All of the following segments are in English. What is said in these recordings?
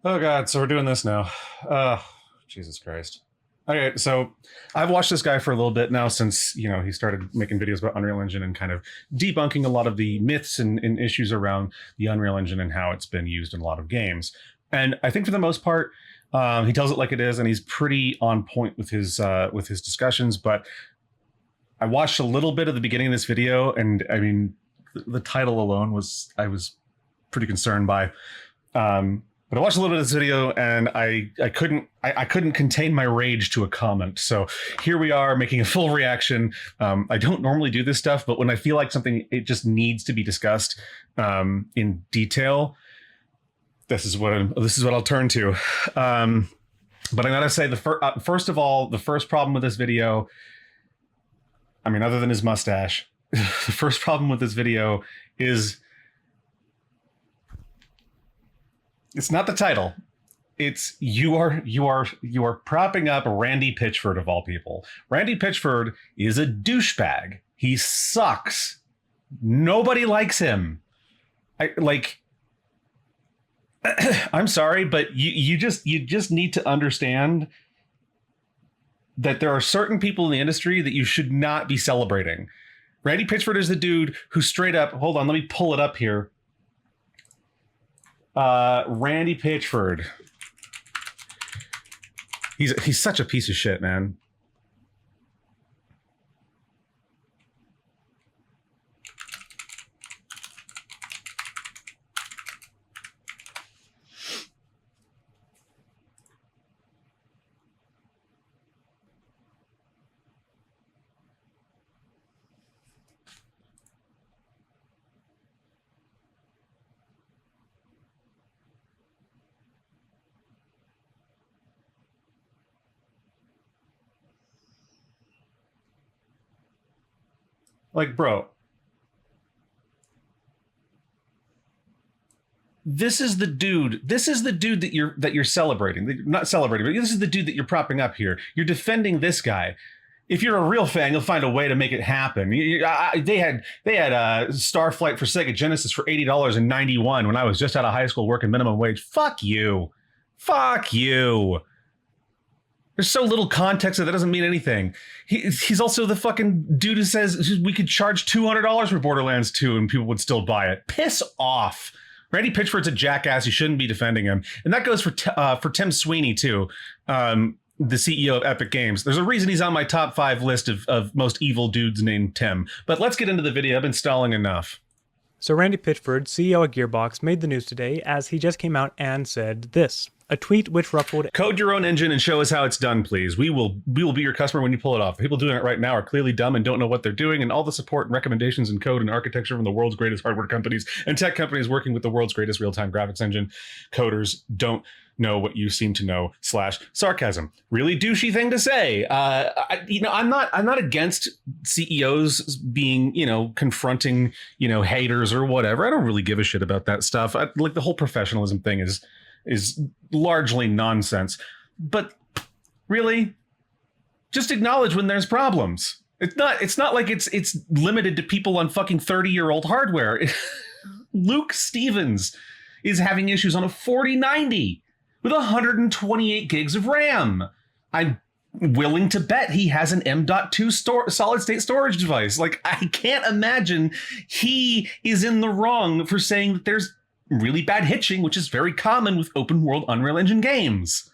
Oh God, so we're doing this now. Jesus Christ. Okay, so I've watched this guy for a little bit now since, he started making videos about Unreal Engine and kind of debunking a lot of the myths and issues around the Unreal Engine and how it's been used in a lot of games. And I think for the most part, he tells it like it is, and he's pretty on point with his discussions. But I watched a little bit of the beginning of this video, and I mean, the title alone I was pretty concerned by. But I watched a little bit of this video and I couldn't contain my rage to a comment. So here we are making a full reaction. I don't normally do this stuff, but when I feel like something it just needs to be discussed in detail, this is what I'll turn to. But I gotta say, first of all, the first problem with this video, I mean, other than his mustache, the first problem with this video is it's not the title. It's you are propping up Randy Pitchford of all people. Randy Pitchford is a douchebag. He sucks. Nobody likes him. I'm sorry, but you just need to understand that there are certain people in the industry that you should not be celebrating. Randy Pitchford is the dude who straight up, hold on, let me pull it up here. Randy Pitchford. He's such a piece of shit, man. Like, bro, this is the dude that you're celebrating. Not celebrating, but this is the dude that you're propping up here. You're defending this guy. If you're a real fan, you'll find a way to make it happen. They had Starflight for Sega Genesis for $80 in '91 when I was just out of high school working minimum wage. Fuck you. There's so little context that doesn't mean anything. He's also the fucking dude who says we could charge $200 for Borderlands 2 and people would still buy it. Piss off. Randy Pitchford's a jackass. You shouldn't be defending him. And that goes for Tim Sweeney, too, the CEO of Epic Games. There's a reason he's on my top 5 list of most evil dudes named Tim. But let's get into the video. I've been stalling enough. So Randy Pitchford, CEO of Gearbox, made the news today as he just came out and said this. A tweet which ruffled... Code your own engine and show us how it's done, please. We will be your customer when you pull it off. People doing it right now are clearly dumb and don't know what they're doing, and all the support and recommendations and code and architecture from the world's greatest hardware companies and tech companies working with the world's greatest real-time graphics engine coders don't know what you seem to know / sarcasm. Really douchey thing to say. I'm not against CEOs being, confronting, haters or whatever. I don't really give a shit about that stuff. Like the whole professionalism thing is largely nonsense. But really, just acknowledge when there's problems. It's not like it's limited to people on fucking 30-year-old hardware. Luke Stevens is having issues on a 4090 with 128 gigs of RAM. I'm willing to bet he has an M.2 solid state storage device. Like, I can't imagine he is in the wrong for saying that there's really bad hitching, which is very common with open world Unreal Engine games.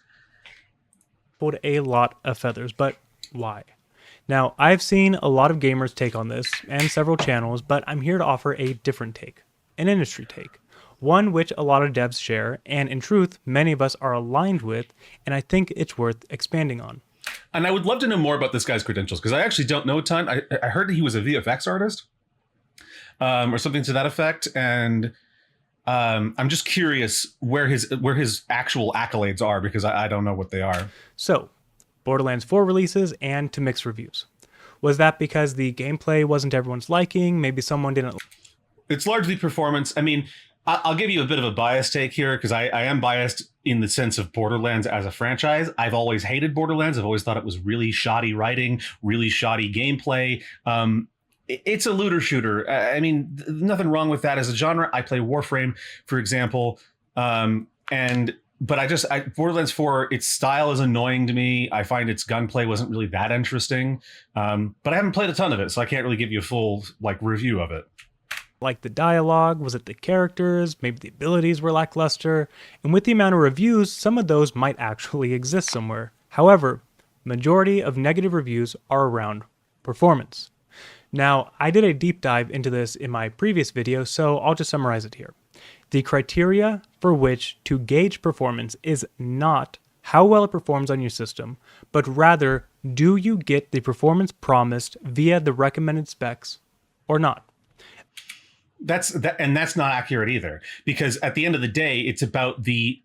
Pulled a lot of feathers, but why? Now, I've seen a lot of gamers take on this and several channels, but I'm here to offer a different take, an industry take, one which a lot of devs share, and in truth, many of us are aligned with, and I think it's worth expanding on. And I would love to know more about this guy's credentials, because I actually don't know a ton. I heard that he was a VFX artist, or something to that effect, and I'm just curious where his actual accolades are, because I don't know what they are. So, Borderlands 4 releases and to mixed reviews. Was that because the gameplay wasn't everyone's liking? Maybe someone didn't... It's largely performance. I mean, I'll give you a bit of a biased take here, because I am biased in the sense of Borderlands as a franchise. I've always hated Borderlands. I've always thought it was really shoddy writing, really shoddy gameplay. It's a looter shooter. I mean, nothing wrong with that as a genre. I play Warframe, for example, and but Borderlands 4, its style is annoying to me. I find its gunplay wasn't really that interesting, but I haven't played a ton of it, so I can't really give you a full review of it. Like the dialogue? Was it the characters? Maybe the abilities were lackluster? And with the amount of reviews, some of those might actually exist somewhere. However, majority of negative reviews are around performance. Now, I did a deep dive into this in my previous video, so I'll just summarize it here. The criteria for which to gauge performance is not how well it performs on your system, but rather, do you get the performance promised via the recommended specs or not? That's not accurate either, because at the end of the day, it's about the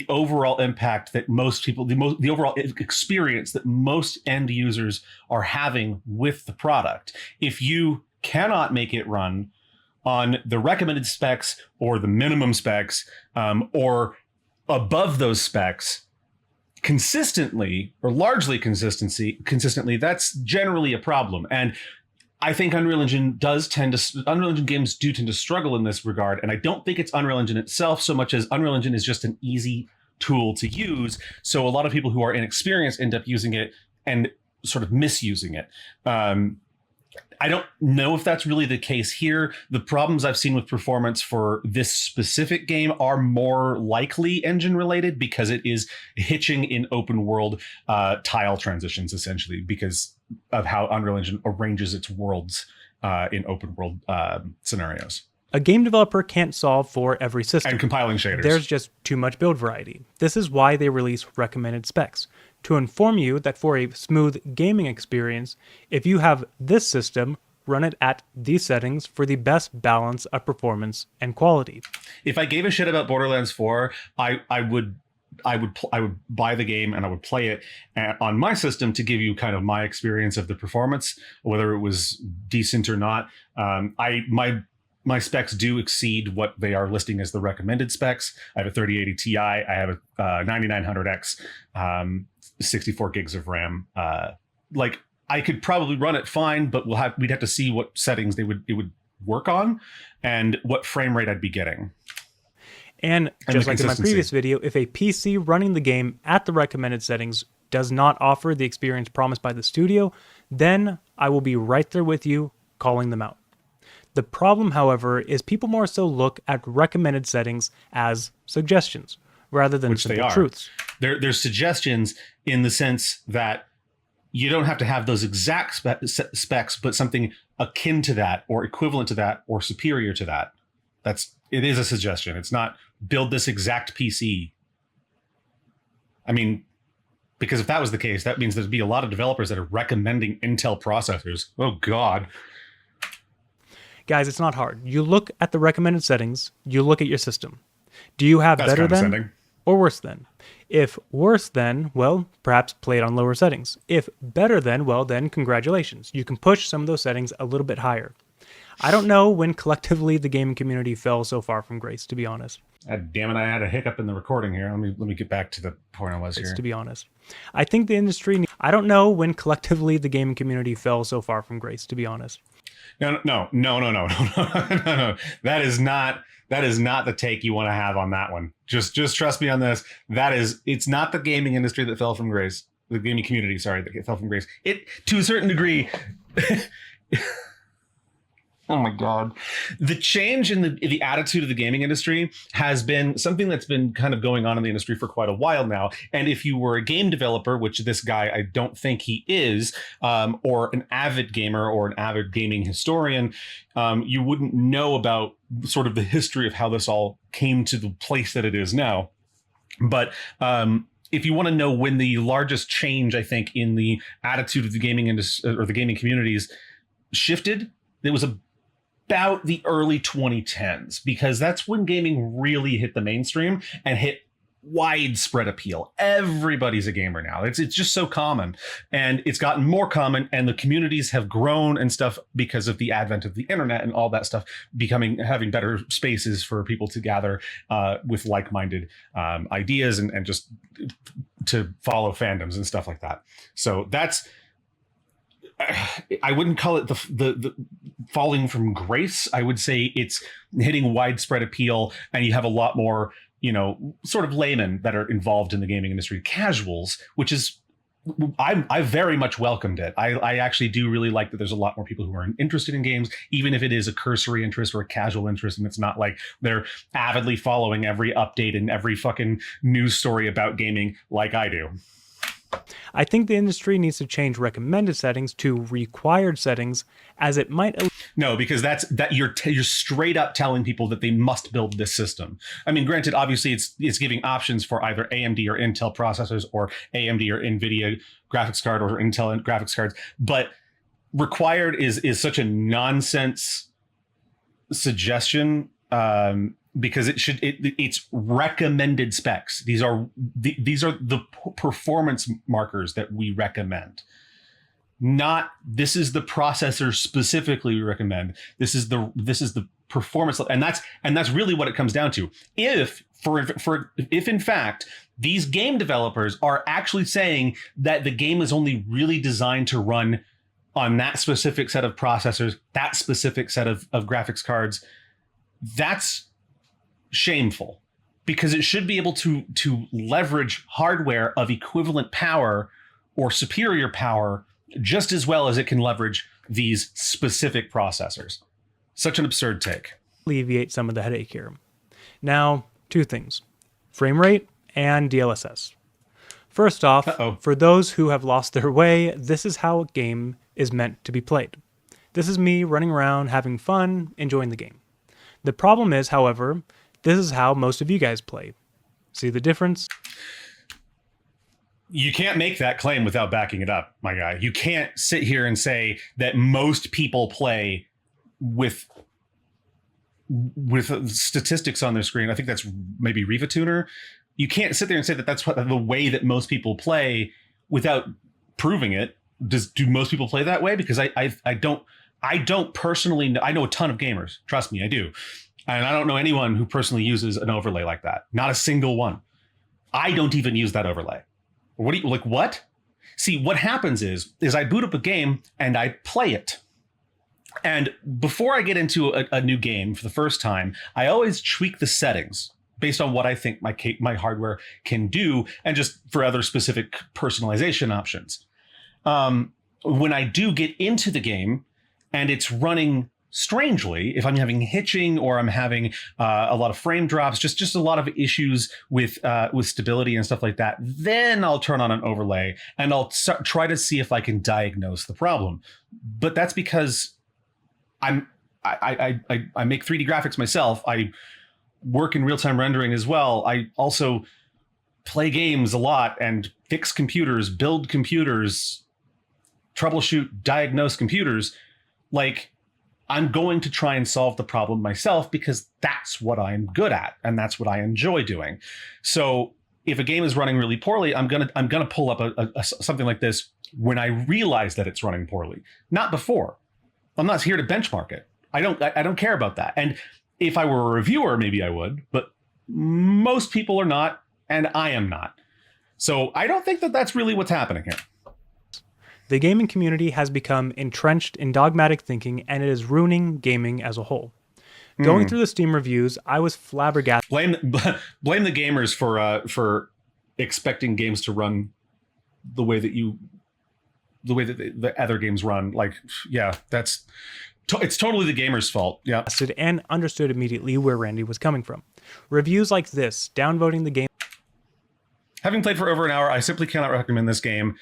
overall impact that most people, the overall experience that most end users are having with the product. If you cannot make it run on the recommended specs or the minimum specs, or above those specs consistently or largely consistently, that's generally a problem. And I think Unreal Engine games do tend to struggle in this regard. And I don't think it's Unreal Engine itself so much as Unreal Engine is just an easy tool to use. So a lot of people who are inexperienced end up using it and sort of misusing it. I don't know if that's really the case here. The problems I've seen with performance for this specific game are more likely engine related, because it is hitching in open world tile transitions, essentially, because of how Unreal Engine arranges its worlds in open world scenarios. A game developer can't solve for every system. And compiling shaders. There's just too much build variety. This is why they release recommended specs, to inform you that for a smooth gaming experience, if you have this system, run it at these settings for the best balance of performance and quality. If I gave a shit about Borderlands 4, I would buy the game and I would play it on my system to give you kind of my experience of the performance, whether it was decent or not. My specs do exceed what they are listing as the recommended specs. I have a 3080 Ti. I have a 9900X, 64 gigs of RAM. I could probably run it fine, but we'd have to see what settings it would work on and what frame rate I'd be getting. And just like in my previous video, if a PC running the game at the recommended settings does not offer the experience promised by the studio, then I will be right there with you, calling them out. The problem, however, is people more so look at recommended settings as suggestions rather than simple truths. They're suggestions in the sense that you don't have to have those exact specs, but something akin to that or equivalent to that or superior to that. It is a suggestion. It's not build this exact PC. I mean, because if that was the case, that means there'd be a lot of developers that are recommending Intel processors. Oh, God. Guys, it's not hard. You look at the recommended settings, you look at your system. Do you have better than or worse than? If worse than, well, perhaps play it on lower settings. If better than, well, then congratulations. You can push some of those settings a little bit higher. I don't know when collectively the gaming community fell so far from grace, to be honest. God damn it, I had a hiccup in the recording here. Let me get back to the point I was here. To be honest. I think the industry... I don't know when collectively the gaming community fell so far from grace, to be honest. No. That is not the take you want to have on that one. Just trust me on this. It's not the gaming industry that fell from grace. The gaming community, sorry, that fell from grace. It, to a certain degree... Oh my God. The change in the attitude of the gaming industry has been something that's been kind of going on in the industry for quite a while now. And if you were a game developer, which this guy, I don't think he is, or an avid gamer or an avid gaming historian, you wouldn't know about sort of the history of how this all came to the place that it is now. But if you want to know when the largest change, I think, in the attitude of the gaming industry or the gaming communities shifted, it was about the early 2010s, because that's when gaming really hit the mainstream and hit widespread appeal. Everybody's a gamer now. It's just so common, and it's gotten more common, and the communities have grown and stuff because of the advent of the internet and all that stuff, having better spaces for people to gather with like-minded ideas and just to follow fandoms and stuff like that. So that's, I wouldn't call it the falling from grace. I would say it's hitting widespread appeal, and you have a lot more sort of laymen that are involved in the gaming industry, casuals, which is I very much welcomed it. I actually do really like that there's a lot more people who are interested in games, even if it is a cursory interest or a casual interest, and it's not like they're avidly following every update and every fucking news story about gaming like I do. I think the industry needs to change recommended settings to required settings, as it might. No, because you're straight up telling people that they must build this system. I mean, granted, obviously it's giving options for either AMD or Intel processors, or AMD or NVIDIA graphics card, or Intel graphics cards, but required is such a nonsense suggestion. Because it's recommended specs. These are the performance markers that we recommend. Not this is the processor specifically we recommend. This is the performance, and that's really what it comes down to. If in fact these game developers are actually saying that the game is only really designed to run on that specific set of processors, that specific set of graphics cards, that's shameful, because it should be able to leverage hardware of equivalent power or superior power just as well as it can leverage these specific processors. Such an absurd take. Alleviate some of the headache here. Now, two things: frame rate and DLSS. First off, for those who have lost their way, this is how a game is meant to be played. This is me running around, having fun, enjoying the game. The problem is, however, this is how most of you guys play. See the difference? You can't make that claim without backing it up, my guy. You can't sit here and say that most people play with statistics on their screen. I think that's maybe Riva Tuner. You can't sit there and say that that's the way that most people play without proving it. Do most people play that way? Because I don't personally know. I know a ton of gamers. Trust me, I do. And I don't know anyone who personally uses an overlay like that. Not a single one. I don't even use that overlay. What? See, what happens is I boot up a game and I play it. And before I get into a new game for the first time, I always tweak the settings based on what I think my hardware can do, and just for other specific personalization options. When I do get into the game and it's running strangely, if I'm having hitching or I'm having a lot of frame drops, just a lot of issues with stability and stuff like that, then I'll turn on an overlay and I'll try to see if I can diagnose the problem. But that's because I make 3D graphics myself. I work in real-time rendering as well. I also play games a lot and fix computers, build computers, troubleshoot, diagnose computers. Like, I'm going to try and solve the problem myself because that's what I'm good at and that's what I enjoy doing. So if a game is running really poorly, I'm gonna pull up something like this when I realize that it's running poorly, not before. I'm not here to benchmark it. I don't care about that. And if I were a reviewer, maybe I would, but most people are not, and I am not. So I don't think that that's really what's happening here. The gaming community has become entrenched in dogmatic thinking, and it is ruining gaming as a whole. Going through the Steam reviews, I was flabbergasted. Blame the gamers for expecting games to run the way that the other games run. Like, yeah, it's totally the gamer's fault. Yeah, and understood immediately where Randy was coming from. Reviews like this, downvoting the game. Having played for over an hour, I simply cannot recommend this game.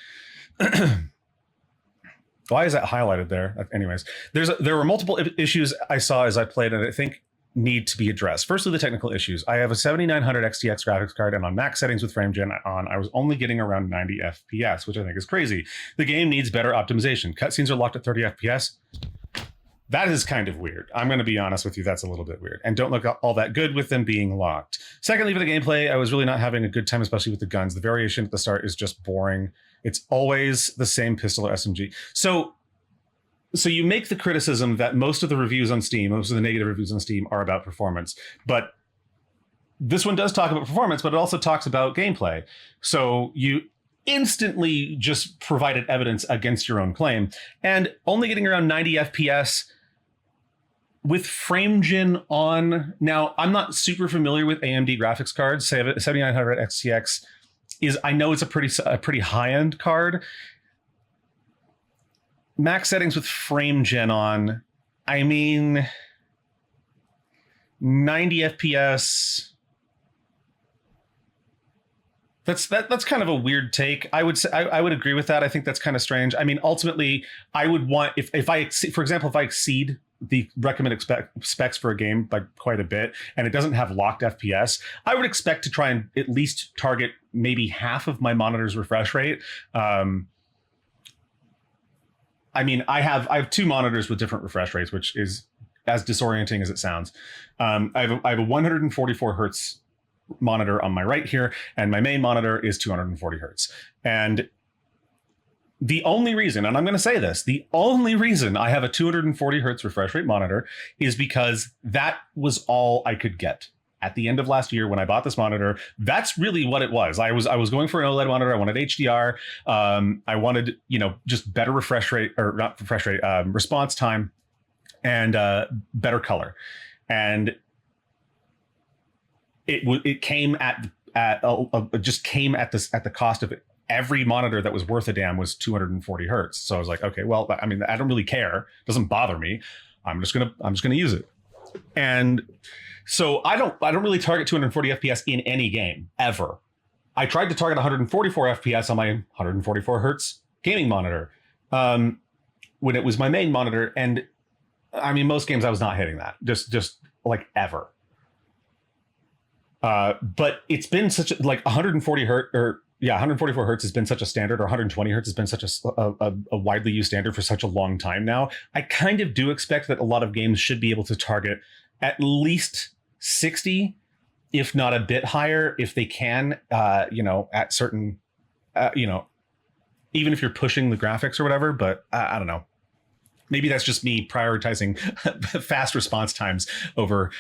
Why is that highlighted there? Anyways, there were multiple issues I saw as I played, and I think need to be addressed. Firstly, the technical issues. I have a 7900 XTX graphics card, and on max settings with frame gen on, I was only getting around 90 FPS, which I think is crazy. The game needs better optimization. Cutscenes are locked at 30 FPS. That is kind of weird. I'm going to be honest with you. That's a little bit weird, and don't look all that good with them being locked. Secondly, for the gameplay, I was really not having a good time, especially with the guns. The variation at the start is just boring. It's always the same pistol or SMG. So you make the criticism that most of the reviews on Steam, most of the negative reviews on Steam are about performance. But this one does talk about performance, but it also talks about gameplay. So you instantly just provided evidence against your own claim. And only getting around 90 FPS, with FrameGen on, now I'm not super familiar with AMD graphics cards. Say 7900 XTX is, I know it's a pretty high-end card. Max settings with FrameGen on, I mean, 90 FPS. That's kind of a weird take. I would say I would agree with that. I think that's kind of strange. I mean, ultimately, I would want, if I, for example, if I exceed the recommended specs for a game by quite a bit and it doesn't have locked FPS, I would expect to try and at least target maybe half of my monitor's refresh rate. I mean, I have two monitors with different refresh rates, which is as disorienting as it sounds. I have a 144 hertz monitor on my right here, and my main monitor is 240 hertz. And the only reason, and I'm going to say this, the only reason I have a 240 hertz refresh rate monitor is because that was all I could get. At the end of last year when I bought this monitor, that's really what it was. I was going for an OLED monitor. I wanted HDR. I wanted, just better refresh rate, or not refresh rate, response time, and better color. And it came at the cost of it. Every monitor that was worth a damn was 240 hertz. So I was like, okay, well, I mean, I don't really care. It doesn't bother me. I'm just gonna use it. And so I don't really target 240 FPS in any game ever. I tried to target 144 FPS on my 144 hertz gaming monitor when it was my main monitor, and I mean, most games I was not hitting that, just like ever. But it's been such a, like 140 hertz, or 144 hertz has been such a standard, or 120 hertz has been such a widely used standard for such a long time now. I kind of do expect that a lot of games should be able to target at least 60, if not a bit higher, if they can, at certain, even if you're pushing the graphics or whatever. But I don't know. Maybe that's just me prioritizing fast response times over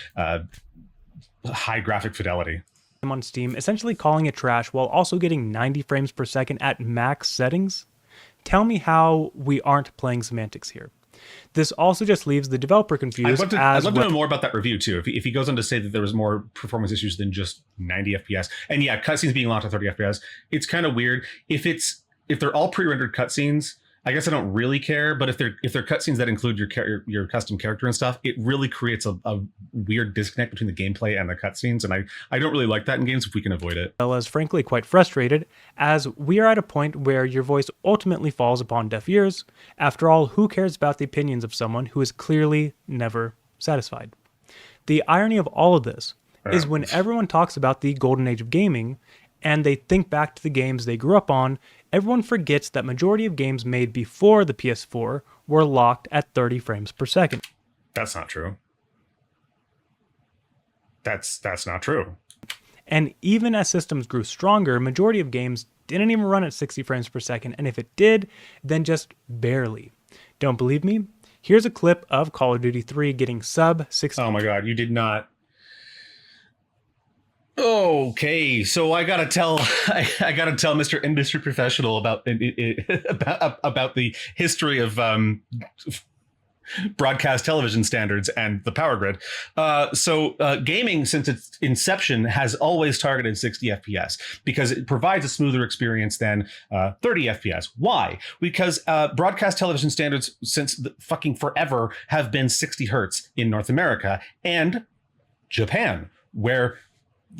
high graphic fidelity. On Steam, essentially calling it trash while also getting 90 frames per second at max settings? Tell me how we aren't playing semantics here. This also just leaves the developer confused. I'd love to know more about that review too. If he goes on to say that there was more performance issues than just 90 FPS, and yeah, cutscenes being locked at 30 FPS, it's kind of weird. If they're all pre-rendered cutscenes, I guess I don't really care. But if they're cutscenes that include your custom character and stuff, it really creates a weird disconnect between the gameplay and the cutscenes, and I don't really like that in games if we can avoid it. Well, as frankly quite frustrated, as we are at a point where your voice ultimately falls upon deaf ears. After all, who cares about the opinions of someone who is clearly never satisfied? The irony of all of this is when everyone talks about the golden age of gaming and they think back to the games they grew up on, everyone forgets that majority of games made before the PS4 were locked at 30 frames per second. That's not true. That's not true. And even as systems grew stronger, majority of games didn't even run at 60 frames per second, and if it did, then just barely. Don't believe me? Here's a clip of Call of Duty 3 getting sub 60. Oh my god, you did not. Okay, so I gotta tell Mr. Industry Professional about the history of broadcast television standards and the power grid. So gaming, since its inception, has always targeted 60 FPS because it provides a smoother experience than 30 FPS. Why? Because broadcast television standards since fucking forever have been 60 hertz in North America and Japan, where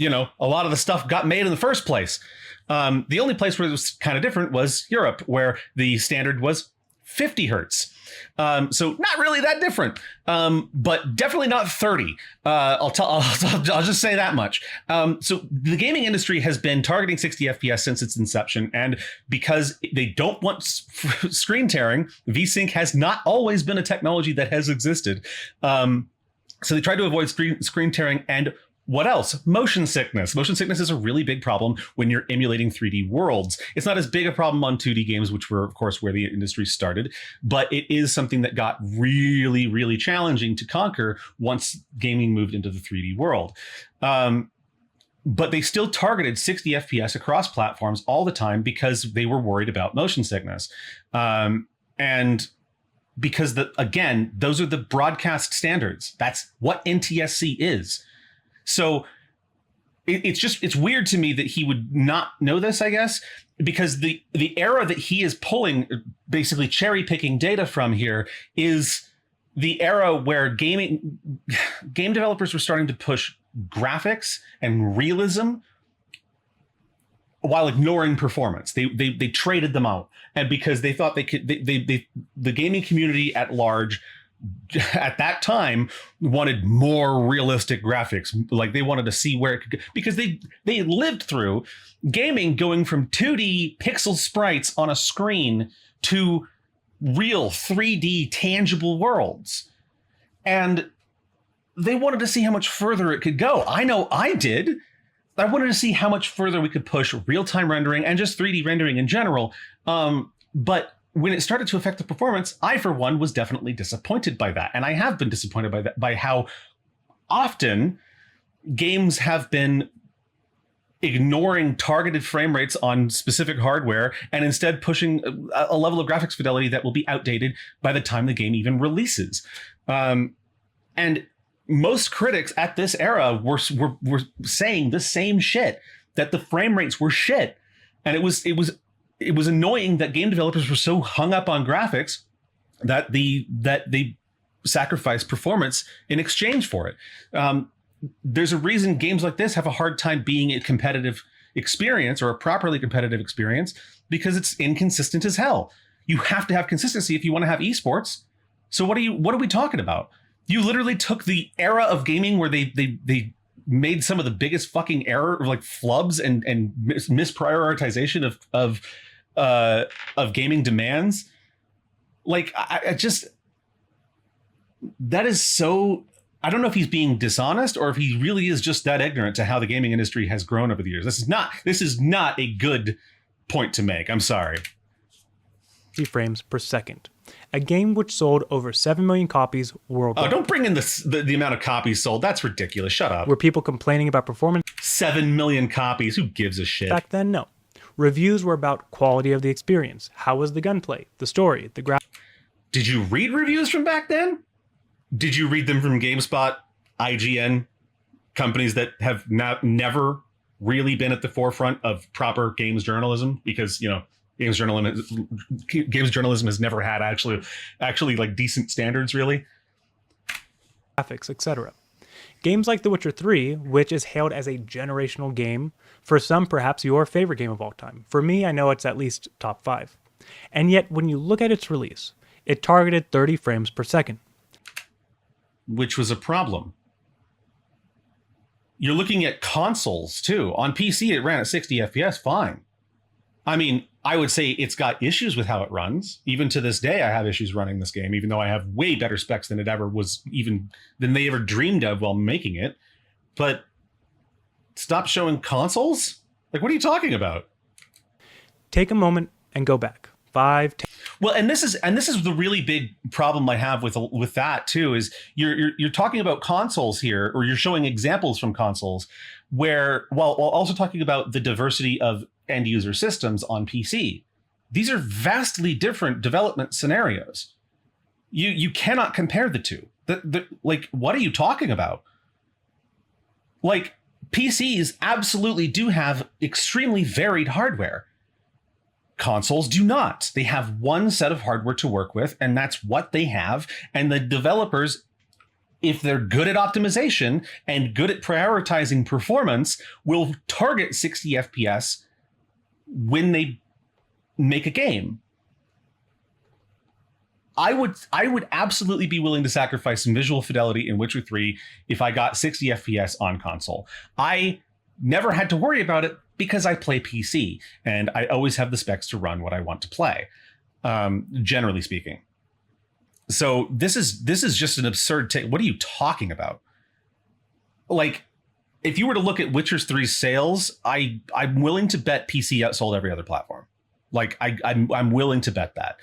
a lot of the stuff got made in the first place. The only place where it was kind of different was Europe, where the standard was 50 hertz. So not really that different, but definitely not 30. I'll just say that much. So the gaming industry has been targeting 60 FPS since its inception, and because they don't want screen tearing, VSync has not always been a technology that has existed. So they tried to avoid screen tearing and what else? Motion sickness. Motion sickness is a really big problem when you're emulating 3D worlds. It's not as big a problem on 2D games, which were, of course, where the industry started, but it is something that got really, really challenging to conquer once gaming moved into the 3D world. But they still targeted 60 FPS across platforms all the time because they were worried about motion sickness. And because again, those are the broadcast standards. That's what NTSC is. So it's weird to me that he would not know this, I guess, because the era that he is pulling, basically cherry picking data from here, is the era where game developers were starting to push graphics and realism while ignoring performance. They traded them out, and because they thought they could, the gaming community at large at that time wanted more realistic graphics. Like they wanted to see where it could go, because they lived through gaming going from 2D pixel sprites on a screen to real 3D tangible worlds. And they wanted to see how much further it could go. I know I did. I wanted to see how much further we could push real-time rendering and just 3D rendering in general. But when it started to affect the performance, I, for one, was definitely disappointed by that. And I have been disappointed by that, by how often games have been ignoring targeted frame rates on specific hardware and instead pushing a level of graphics fidelity that will be outdated by the time the game even releases. And most critics at this era were saying the same shit, that the frame rates were shit. And it was annoying that game developers were so hung up on graphics that they sacrificed performance in exchange for it. There's a reason games like this have a hard time being a competitive experience, or a properly competitive experience, because it's inconsistent as hell. You have to have consistency if you want to have esports. So what are we talking about? You literally took the era of gaming where they made some of the biggest fucking error, like flubs and misprioritization of gaming demands. Like I just, that is so, I don't know if he's being dishonest or if he really is just that ignorant to how the gaming industry has grown over the years. This is not a good point to make. I'm sorry. Frames per second. A game which sold over 7 million copies worldwide. Oh, don't bring in the amount of copies sold. That's ridiculous. Shut up. Were people complaining about performance? 7 million copies. Who gives a shit? Back then, no. Reviews were about quality of the experience. How was the gunplay, the story, the graphics? Did you read reviews from back then? Did you read them from GameSpot, IGN, companies that have never really been at the forefront of proper games journalism? Because, you know, games journalism has never had actually like decent standards, really. Graphics, etc. Games like The Witcher 3, which is hailed as a generational game, for some perhaps your favorite game of all time. For me, I know it's at least top 5. And yet, when you look at its release, it targeted 30 frames per second. Which was a problem. You're looking at consoles, too. On PC, it ran at 60 FPS, fine. I mean, I would say it's got issues with how it runs. Even to this day, I have issues running this game, even though I have way better specs than than they ever dreamed of while making it. But stop showing consoles? Like, what are you talking about? Take a moment and go back. 5, 10. Well, and this is the really big problem I have with that too, is you're talking about consoles here, or you're showing examples from consoles where, while also talking about the diversity of end user systems on PC. These are vastly different development scenarios. You cannot compare the two. Like, what are you talking about? Like, PCs absolutely do have extremely varied hardware. Consoles do not. They have one set of hardware to work with, and that's what they have. And the developers, if they're good at optimization and good at prioritizing performance, will target 60 FPS when they make a game. I would absolutely be willing to sacrifice some visual fidelity in Witcher 3 if I got 60 FPS on console. I never had to worry about it because I play PC and I always have the specs to run what I want to play, generally speaking. So this is just an absurd take. What are you talking about? Like, if you were to look at Witcher 3's sales, I'm willing to bet PC outsold every other platform. Like, I'm willing to bet that.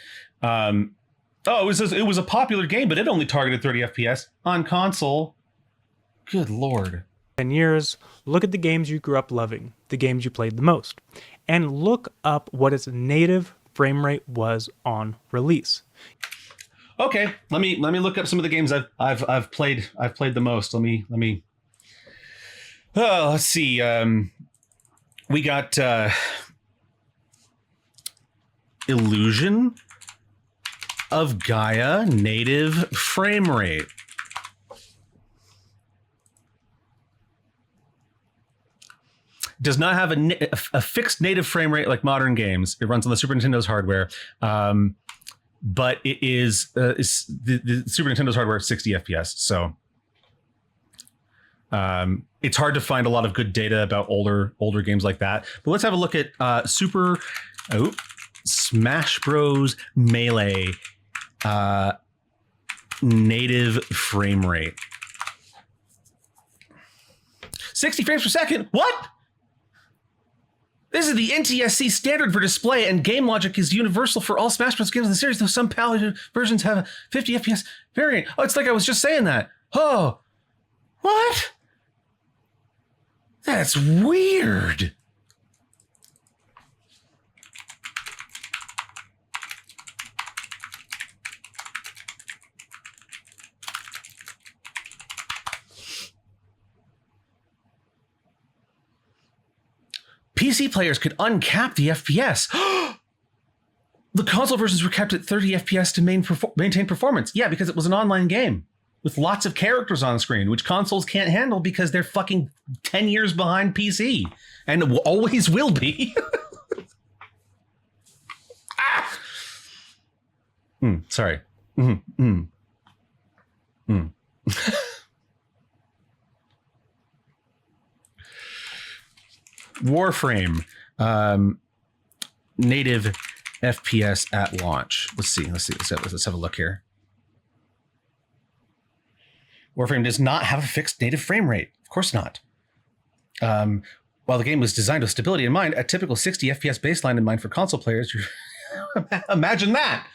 It was a popular game, but it only targeted 30 FPS on console. Good Lord. 10 years, look at the games you grew up loving, the games you played the most, and look up what its native frame rate was on release. Okay, let me look up some of the games I've played. I've played the most. Let me. Oh, let's see. We got Illusion of Gaia native frame rate. Does not have a fixed native frame rate like modern games. It runs on the Super Nintendo's hardware. But it is the Super Nintendo's hardware 60 FPS. So it's hard to find a lot of good data about older games like that. But let's have a look at Smash Bros. Melee native frame rate. 60 frames per second. What? This is the NTSC standard for display, and game logic is universal for all Smash Bros. Games in the series, though some paladin versions have a 50 FPS variant. Oh, it's like I was just saying that. Oh, what? That's weird. PC players could uncap the FPS. The console versions were kept at 30 FPS to maintain performance. Yeah, because it was an online game with lots of characters on screen, which consoles can't handle because they're fucking 10 years behind PC and always will be. Sorry. Warframe, native FPS at launch. Let's have a look here. Warframe does not have a fixed native frame rate. Of course not. While the game was designed with stability in mind, a typical 60 FPS baseline in mind for console players. Imagine that.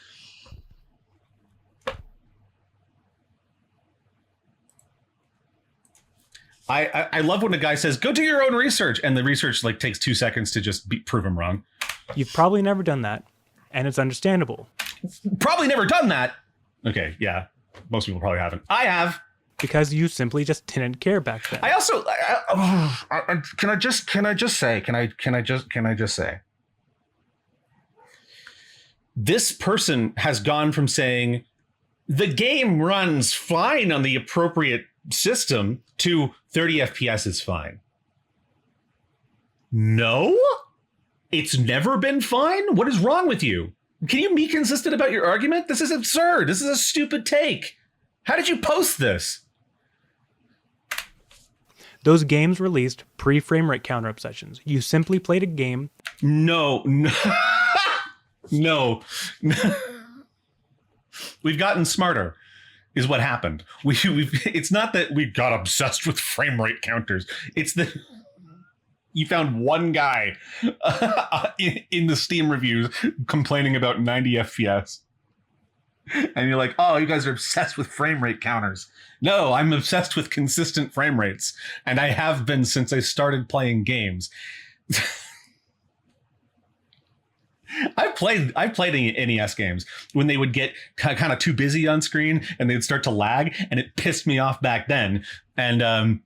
I love when a guy says, go do your own research. And the research like takes 2 seconds to just prove him wrong. You've probably never done that. And it's understandable. Probably never done that. Okay, yeah. Most people probably haven't. I have. Because you simply just didn't care back then. I also, can I just say, this person has gone from saying the game runs fine on the appropriate system to 30 FPS is fine. No, it's never been fine. What is wrong with you? Can you be consistent about your argument? This is absurd. This is a stupid take. How did you post this? Those games released pre-frame rate counter up sessions. You simply played a game. No. We've gotten smarter, is what happened. It's not that we got obsessed with frame rate counters. It's that you found one guy in the Steam reviews complaining about 90 FPS. And you're like, oh, you guys are obsessed with frame rate counters. No, I'm obsessed with consistent frame rates. And I have been since I started playing games. I've played NES games when they would get kind of too busy on screen and they'd start to lag, and it pissed me off back then. And I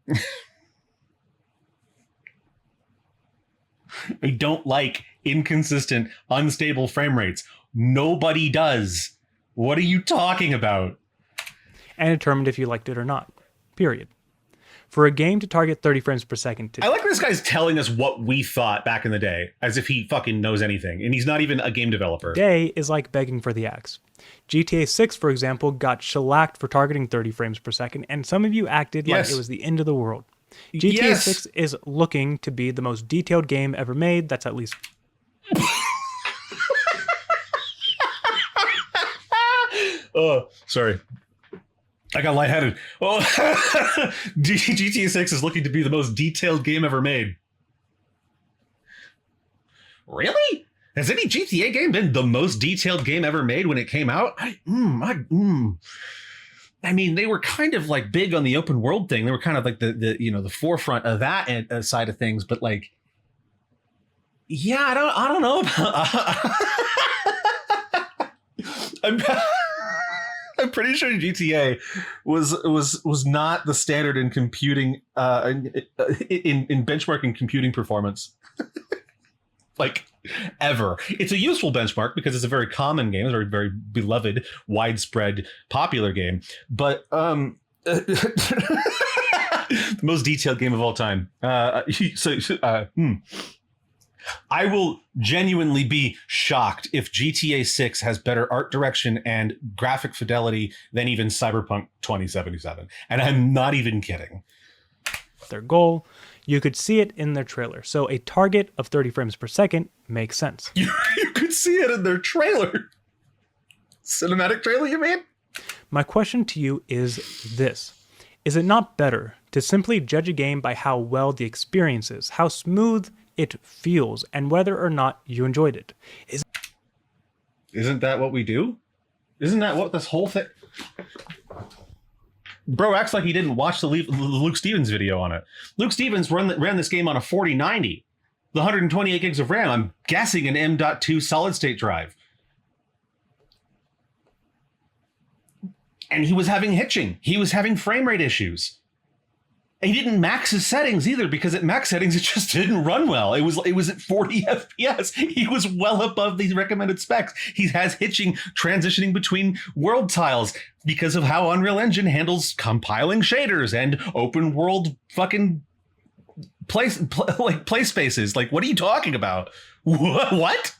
don't like inconsistent, unstable frame rates. Nobody does. What are you talking about? And determined if you liked it or not. Period. For a game to target 30 frames per second today. I like this guy's telling us what we thought back in the day, as if he fucking knows anything, and he's not even a game developer. Today is like begging for the axe. GTA 6, for example, got shellacked for targeting 30 frames per second, and some of you acted like it was the end of the world. GTA 6 is looking to be the most detailed game ever made. That's at least... Oh, sorry. I got lightheaded. Oh, GTA 6 is looking to be the most detailed game ever made. Really? Has any GTA game been the most detailed game ever made when it came out? I mean, they were kind of like big on the open world thing. They were kind of like the forefront of that side of things. But like, yeah, I don't know about. I'm pretty sure GTA was not the standard in computing in benchmarking computing performance. Like ever. It's a useful benchmark because it's a very common game, it's a very, very beloved, widespread, popular game. But the most detailed game of all time. I will genuinely be shocked if GTA 6 has better art direction and graphic fidelity than even Cyberpunk 2077. And I'm not even kidding. Their goal, you could see it in their trailer. So a target of 30 frames per second makes sense. You could see it in their trailer. Cinematic trailer, you mean? My question to you is this. Is it not better to simply judge a game by how well the experience is, how smooth it feels, and whether or not you enjoyed it? Isn't that what we do? Isn't that what this whole thing... Bro acts like he didn't watch the Luke Stevens video on it. Luke Stevens ran this game on a 4090. The 128 gigs of RAM, I'm guessing an M.2 solid state drive. And he was having hitching. He was having frame rate issues. He didn't max his settings either, because at max settings it just didn't run well. It was at 40 FPS. He was well above these recommended specs. He has hitching transitioning between world tiles because of how Unreal Engine handles compiling shaders and open world fucking play spaces. Like, what are you talking about? What?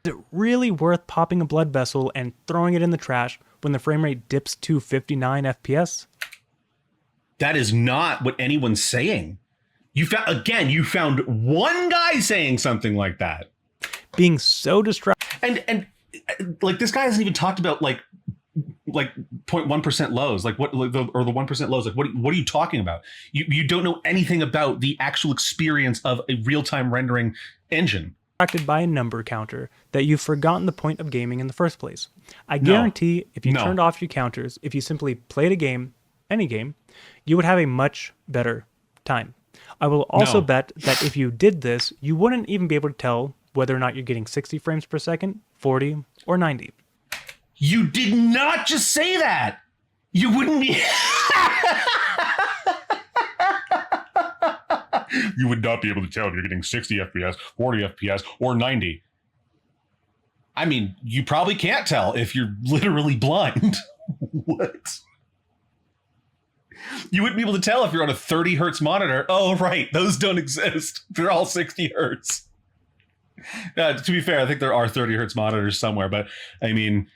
Is it really worth popping a blood vessel and throwing it in the trash when the frame rate dips to 59 FPS? That is not what anyone's saying. You found one guy saying something like that. Being so distracted. And like, this guy hasn't even talked about like 0.1% lows, like what, or the 1% lows. Like, what are you talking about? You don't know anything about the actual experience of a real-time rendering engine. Distracted by a number counter that you've forgotten the point of gaming in the first place. I guarantee if you turned off your counters, if you simply played a game, any game, you would have a much better time. I will also bet that if you did this, you wouldn't even be able to tell whether or not you're getting 60 frames per second, 40, or 90. You did not just say that. You wouldn't be... You would not be able to tell if you're getting 60 FPS, 40 FPS, or 90. I mean, you probably can't tell if you're literally blind. What? You wouldn't be able to tell if you're on a 30 hertz monitor. Oh, right. Those don't exist. They're all 60 hertz. To be fair, I think there are 30 hertz monitors somewhere, but I mean,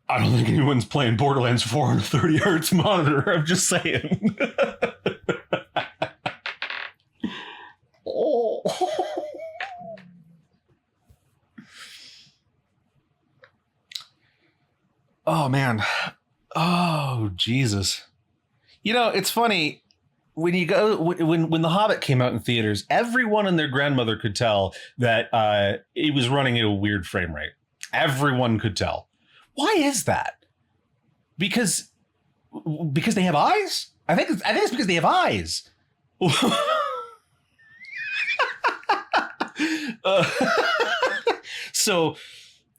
I don't think anyone's playing Borderlands 4 on a 30 hertz monitor. I'm just saying. Oh. Oh, man. Oh, Jesus. You know, it's funny when you go when The Hobbit came out in theaters, everyone and their grandmother could tell that it was running at a weird frame rate. Everyone could tell. Why is that? Because they have eyes? I think it's because they have eyes. So,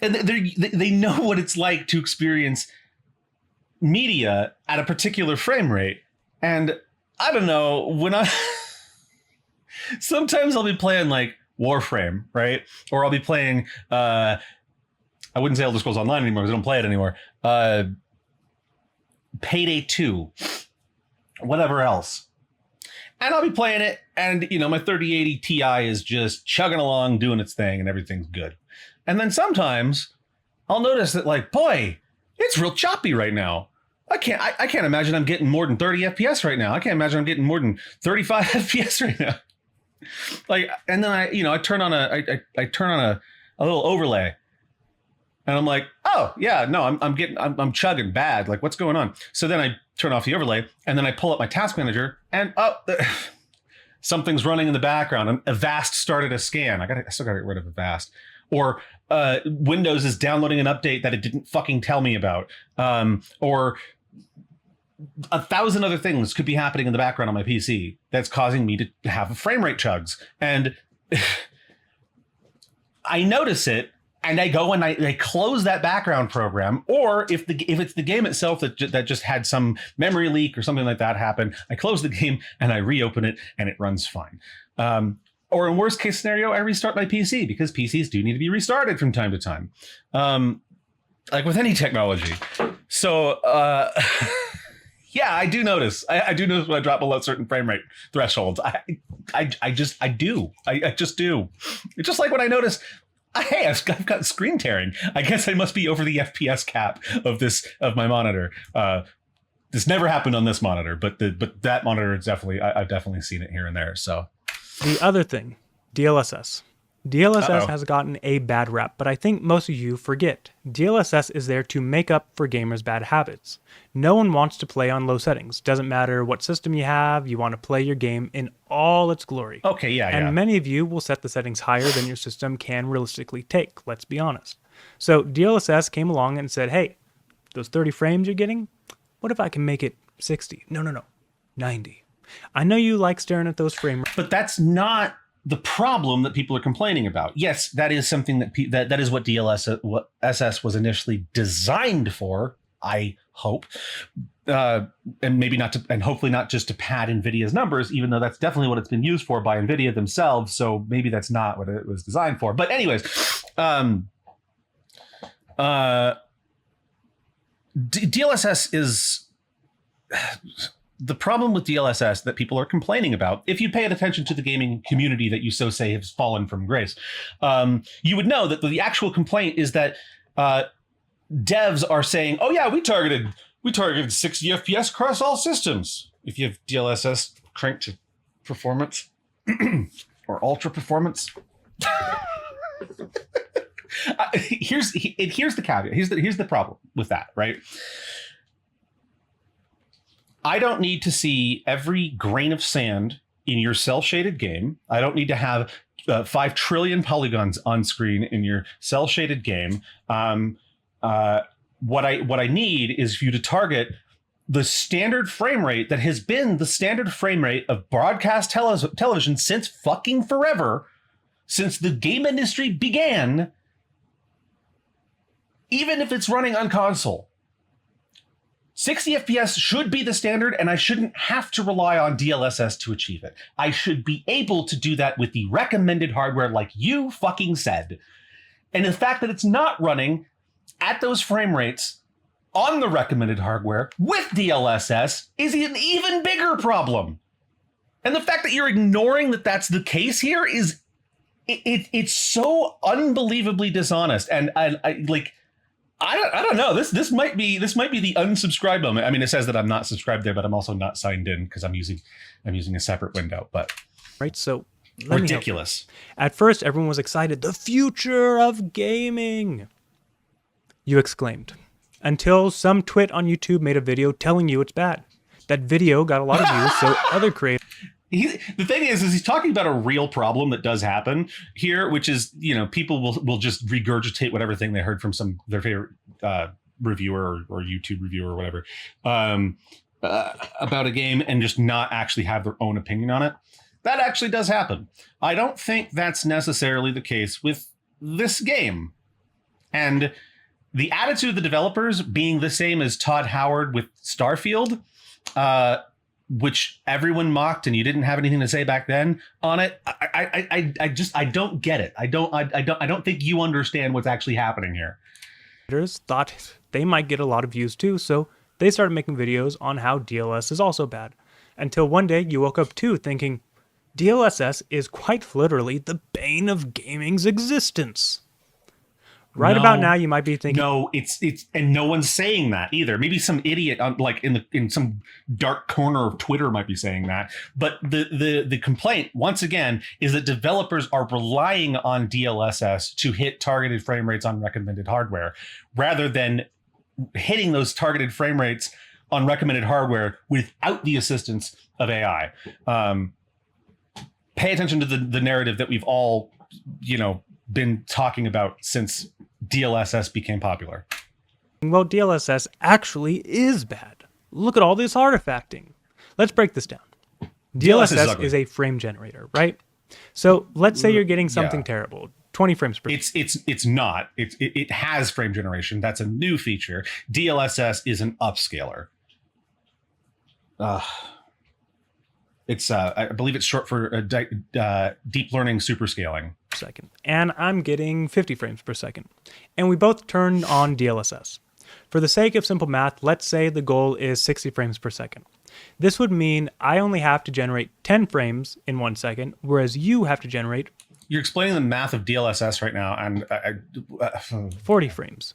and they know what it's like to experience media at a particular frame rate. And I don't know, when sometimes I'll be playing like Warframe, right? Or I'll be playing I wouldn't say Elder Scrolls Online anymore because I don't play it anymore. Payday 2, whatever else. And I'll be playing it, and you know, my 3080 Ti is just chugging along, doing its thing, and everything's good. And then sometimes I'll notice that, like, boy, it's real choppy right now. I can't imagine I'm getting more than 30 FPS right now. I can't imagine I'm getting more than 35 FPS right now. Like, and then I turn on a little overlay, and I'm like, oh yeah, no, I'm chugging bad. Like, what's going on? So then I turn off the overlay, and then I pull up my task manager, and something's running in the background. Avast started a scan. I still gotta get rid of Avast. Or Windows is downloading an update that it didn't fucking tell me about. Or 1,000 other things could be happening in the background on my PC that's causing me to have frame rate chugs. And I notice it, and I go and I close that background program, or if it's the game itself that just had some memory leak or something like that happen, I close the game and I reopen it and it runs fine. Or in worst case scenario, I restart my PC, because PCs do need to be restarted from time to time, like with any technology. So yeah, I do notice. I do notice when I drop below certain frame rate thresholds. I just do. It's just like when I notice, hey, I've got screen tearing. I guess I must be over the FPS cap of my monitor. This never happened on this monitor, but that monitor is definitely, I've definitely seen it here and there. So The other thing, DLSS. DLSS Uh-oh. has gotten a bad rap, but I think most of you forget. DLSS is there to make up for gamers' bad habits. No one wants to play on low settings. Doesn't matter what system you have, you want to play your game in all its glory. Okay, yeah. And many of you will set the settings higher than your system can realistically take, let's be honest. So DLSS came along and said, hey, those 30 frames you're getting, what if I can make it 60? No, 90. I know you like staring at those frame rates. But that's not the problem that people are complaining about. Yes, that is something that is what DLSS was initially designed for, I hope. And maybe not to, and hopefully not just to pad NVIDIA's numbers, even though that's definitely what it's been used for by NVIDIA themselves. So maybe that's not what it was designed for. But anyways, DLSS is... The problem with DLSS that people are complaining about, if you pay attention to the gaming community that you so say has fallen from grace, you would know that the actual complaint is that devs are saying, "Oh yeah, we targeted 60 FPS across all systems." If you have DLSS cranked to performance or ultra performance, here's the caveat. Here's the problem with that, right? I don't need to see every grain of sand in your cel-shaded game. I don't need to have 5 trillion polygons on screen in your cel-shaded game. What I need is for you to target the standard frame rate that has been the standard frame rate of broadcast television since fucking forever, since the game industry began, even if it's running on console. 60 FPS should be the standard, and I shouldn't have to rely on DLSS to achieve it. I should be able to do that with the recommended hardware like you fucking said. And the fact that it's not running at those frame rates on the recommended hardware with DLSS is an even bigger problem. And the fact that you're ignoring that that's the case here is... It's so unbelievably dishonest. And I don't know. This might be the unsubscribe moment. I mean, it says that I'm not subscribed there, but I'm also not signed in because I'm using a separate window. But Right, so ridiculous. At first, everyone was excited. The future of gaming, you exclaimed, until some twit on YouTube made a video telling you it's bad. That video got a lot of views, so other creators. The thing is he's talking about a real problem that does happen here, which is, people will just regurgitate whatever thing they heard from their favorite reviewer or YouTube reviewer or whatever about a game and just not actually have their own opinion on it. That actually does happen. I don't think that's necessarily the case with this game. And the attitude of the developers being the same as Todd Howard with Starfield, which everyone mocked and you didn't have anything to say back then on it. I don't get it. I don't think you understand what's actually happening here. Thought they might get a lot of views too, so they started making videos on how DLSS is also bad. Until one day you woke up too thinking, DLSS is quite literally the bane of gaming's existence. Right about now, you might be thinking, no, it's and no one's saying that either. Maybe some idiot on in some dark corner of Twitter might be saying that. But the complaint once again is that developers are relying on DLSS to hit targeted frame rates on recommended hardware, rather than hitting those targeted frame rates on recommended hardware without the assistance of AI. Pay attention to the narrative that we've all, been talking about since DLSS became popular. Well, DLSS actually is bad. Look at all this artifacting. Let's break this down. DLSS is a frame generator, right? So let's say you're getting something terrible. 20 frames per It's not. It has frame generation. That's a new feature. DLSS is an upscaler. It's I believe it's short for deep learning superscaling. second, and I'm getting 50 frames per second. And we both turned on DLSS. For the sake of simple math, let's say the goal is 60 frames per second. This would mean I only have to generate 10 frames in 1 second, whereas you have to generate... You're explaining the math of DLSS right now, and 40 frames.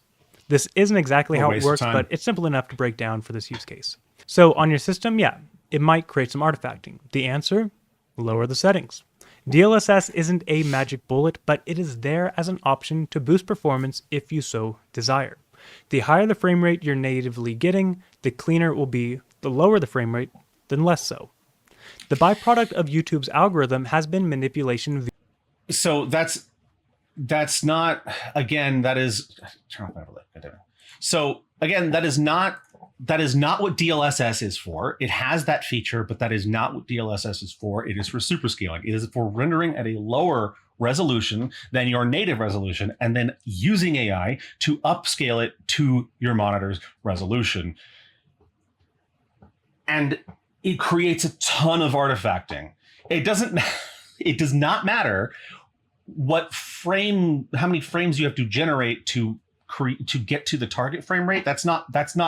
This isn't exactly how it works, but it's simple enough to break down for this use case. So on your system, yeah, it might create some artifacting. The answer? Lower the settings. DLSS isn't a magic bullet, but it is there as an option to boost performance if you so desire. The higher the frame rate you're natively getting, the cleaner it will be. The lower the frame rate, then less so. The byproduct of YouTube's algorithm has been manipulation. So that's not, again, that is, turn off my overlay. So again, that is not what DLSS is for. It has that feature, but that is not what DLSS is for. It is for superscaling. It is for rendering at a lower resolution than your native resolution, and then using AI to upscale it to your monitor's resolution. And it creates a ton of artifacting. It does not matter how many frames you have to generate to get to the target frame rate. That's not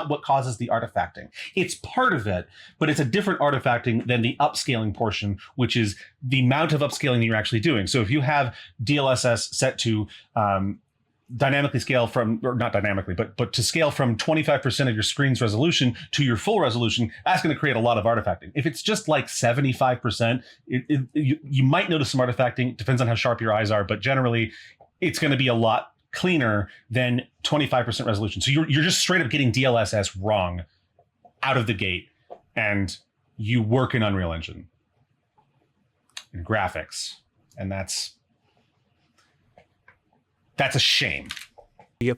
what causes the artifacting. It's part of it, but it's a different artifacting than the upscaling portion, which is the amount of upscaling that you're actually doing. So if you have DLSS set to dynamically scale from, or not dynamically, but to scale from 25% of your screen's resolution to your full resolution, that's going to create a lot of artifacting. If it's just like 75%, you might notice some artifacting. Depends on how sharp your eyes are, but generally it's going to be a lot cleaner than 25% resolution. So you're just straight up getting DLSS wrong out of the gate, and you work in Unreal Engine and graphics, and that's a shame.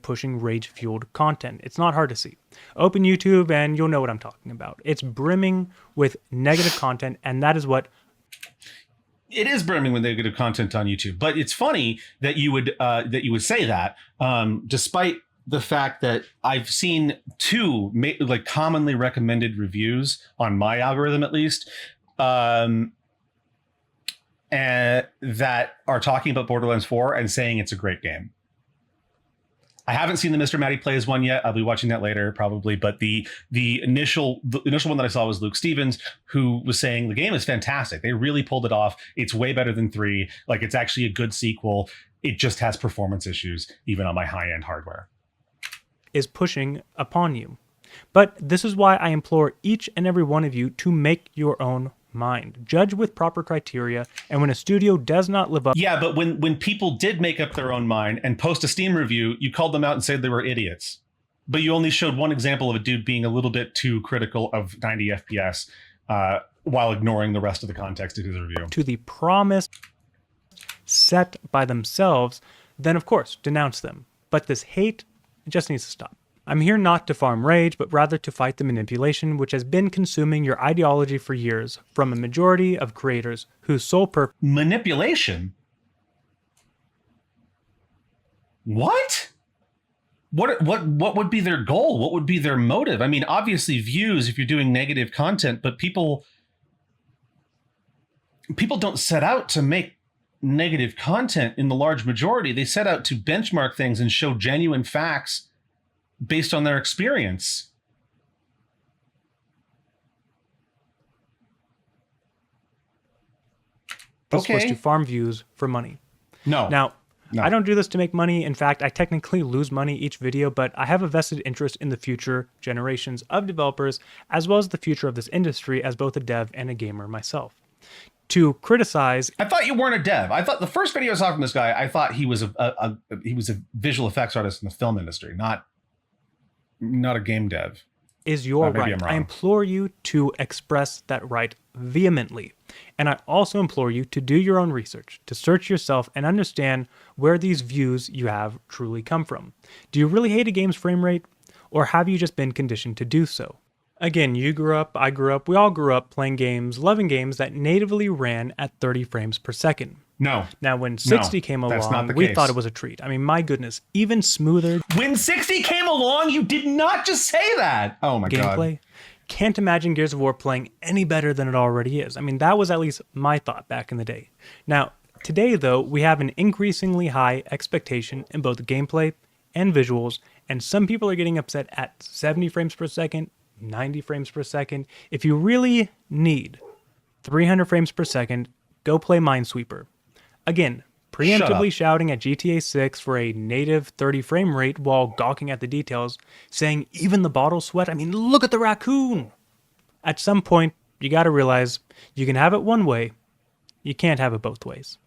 Pushing rage-fueled content. It's not hard to see. Open YouTube and you'll know what I'm talking about. It's brimming with negative content, and that is what... It is brimming with negative content on YouTube, but it's funny that you would say that, despite the fact that I've seen two like commonly recommended reviews on my algorithm, at least, and that are talking about Borderlands 4 and saying it's a great game. I haven't seen the Mr. Matty Plays one yet. I'll be watching that later probably, but the initial one that I saw was Luke Stevens, who was saying the game is fantastic. They really pulled it off. It's way better than 3. Like, it's actually a good sequel. It just has performance issues even on my high-end hardware. Is pushing upon you. But this is why I implore each and every one of you to make your own mind. Judge with proper criteria, and when a studio does not live up... Yeah, but when people did make up their own mind and post a Steam review, you called them out and said they were idiots. But you only showed one example of a dude being a little bit too critical of 90 FPS while ignoring the rest of the context of his review. To the promise set by themselves, then of course, denounce them. But this hate just needs to stop. I'm here not to farm rage, but rather to fight the manipulation which has been consuming your ideology for years from a majority of creators whose sole purpose... Manipulation? What? What would be their goal? What would be their motive? I mean, obviously views if you're doing negative content, but people don't set out to make negative content in the large majority. They set out to benchmark things and show genuine facts based on their experience. Was to farm views for money. No. Now, I don't do this to make money. In fact, I technically lose money each video, but I have a vested interest in the future generations of developers, as well as the future of this industry as both a dev and a gamer myself. To criticize... I thought you weren't a dev. I thought the first video I saw from this guy, I thought he was a visual effects artist in the film industry, not a game dev. Is your right. I implore you to express that right vehemently. And I also implore you to do your own research, to search yourself and understand where these views you have truly come from. Do you really hate a game's frame rate? Or have you just been conditioned to do so? Again, you grew up, I grew up, we all grew up playing games, loving games that natively ran at 30 frames per second. No. Now, when 60 No, came that's not along, the we case. thought it was a treat. I mean, my goodness, even smoother When 60 came along, you did not just say that. Oh my God. gameplay. Can't imagine Gears of War playing any better than it already is. I mean, that was at least my thought back in the day. Now, today, though, we have an increasingly high expectation in both gameplay and visuals, and some people are getting upset at 70 frames per second, 90 frames per second. If you really need 300 frames per second, go play Minesweeper. Again, preemptively shouting at GTA 6 for a native 30 frame rate while gawking at the details, saying even the bottle sweat, I mean, look at the raccoon! At some point, you gotta realize you can have it one way, you can't have it both ways.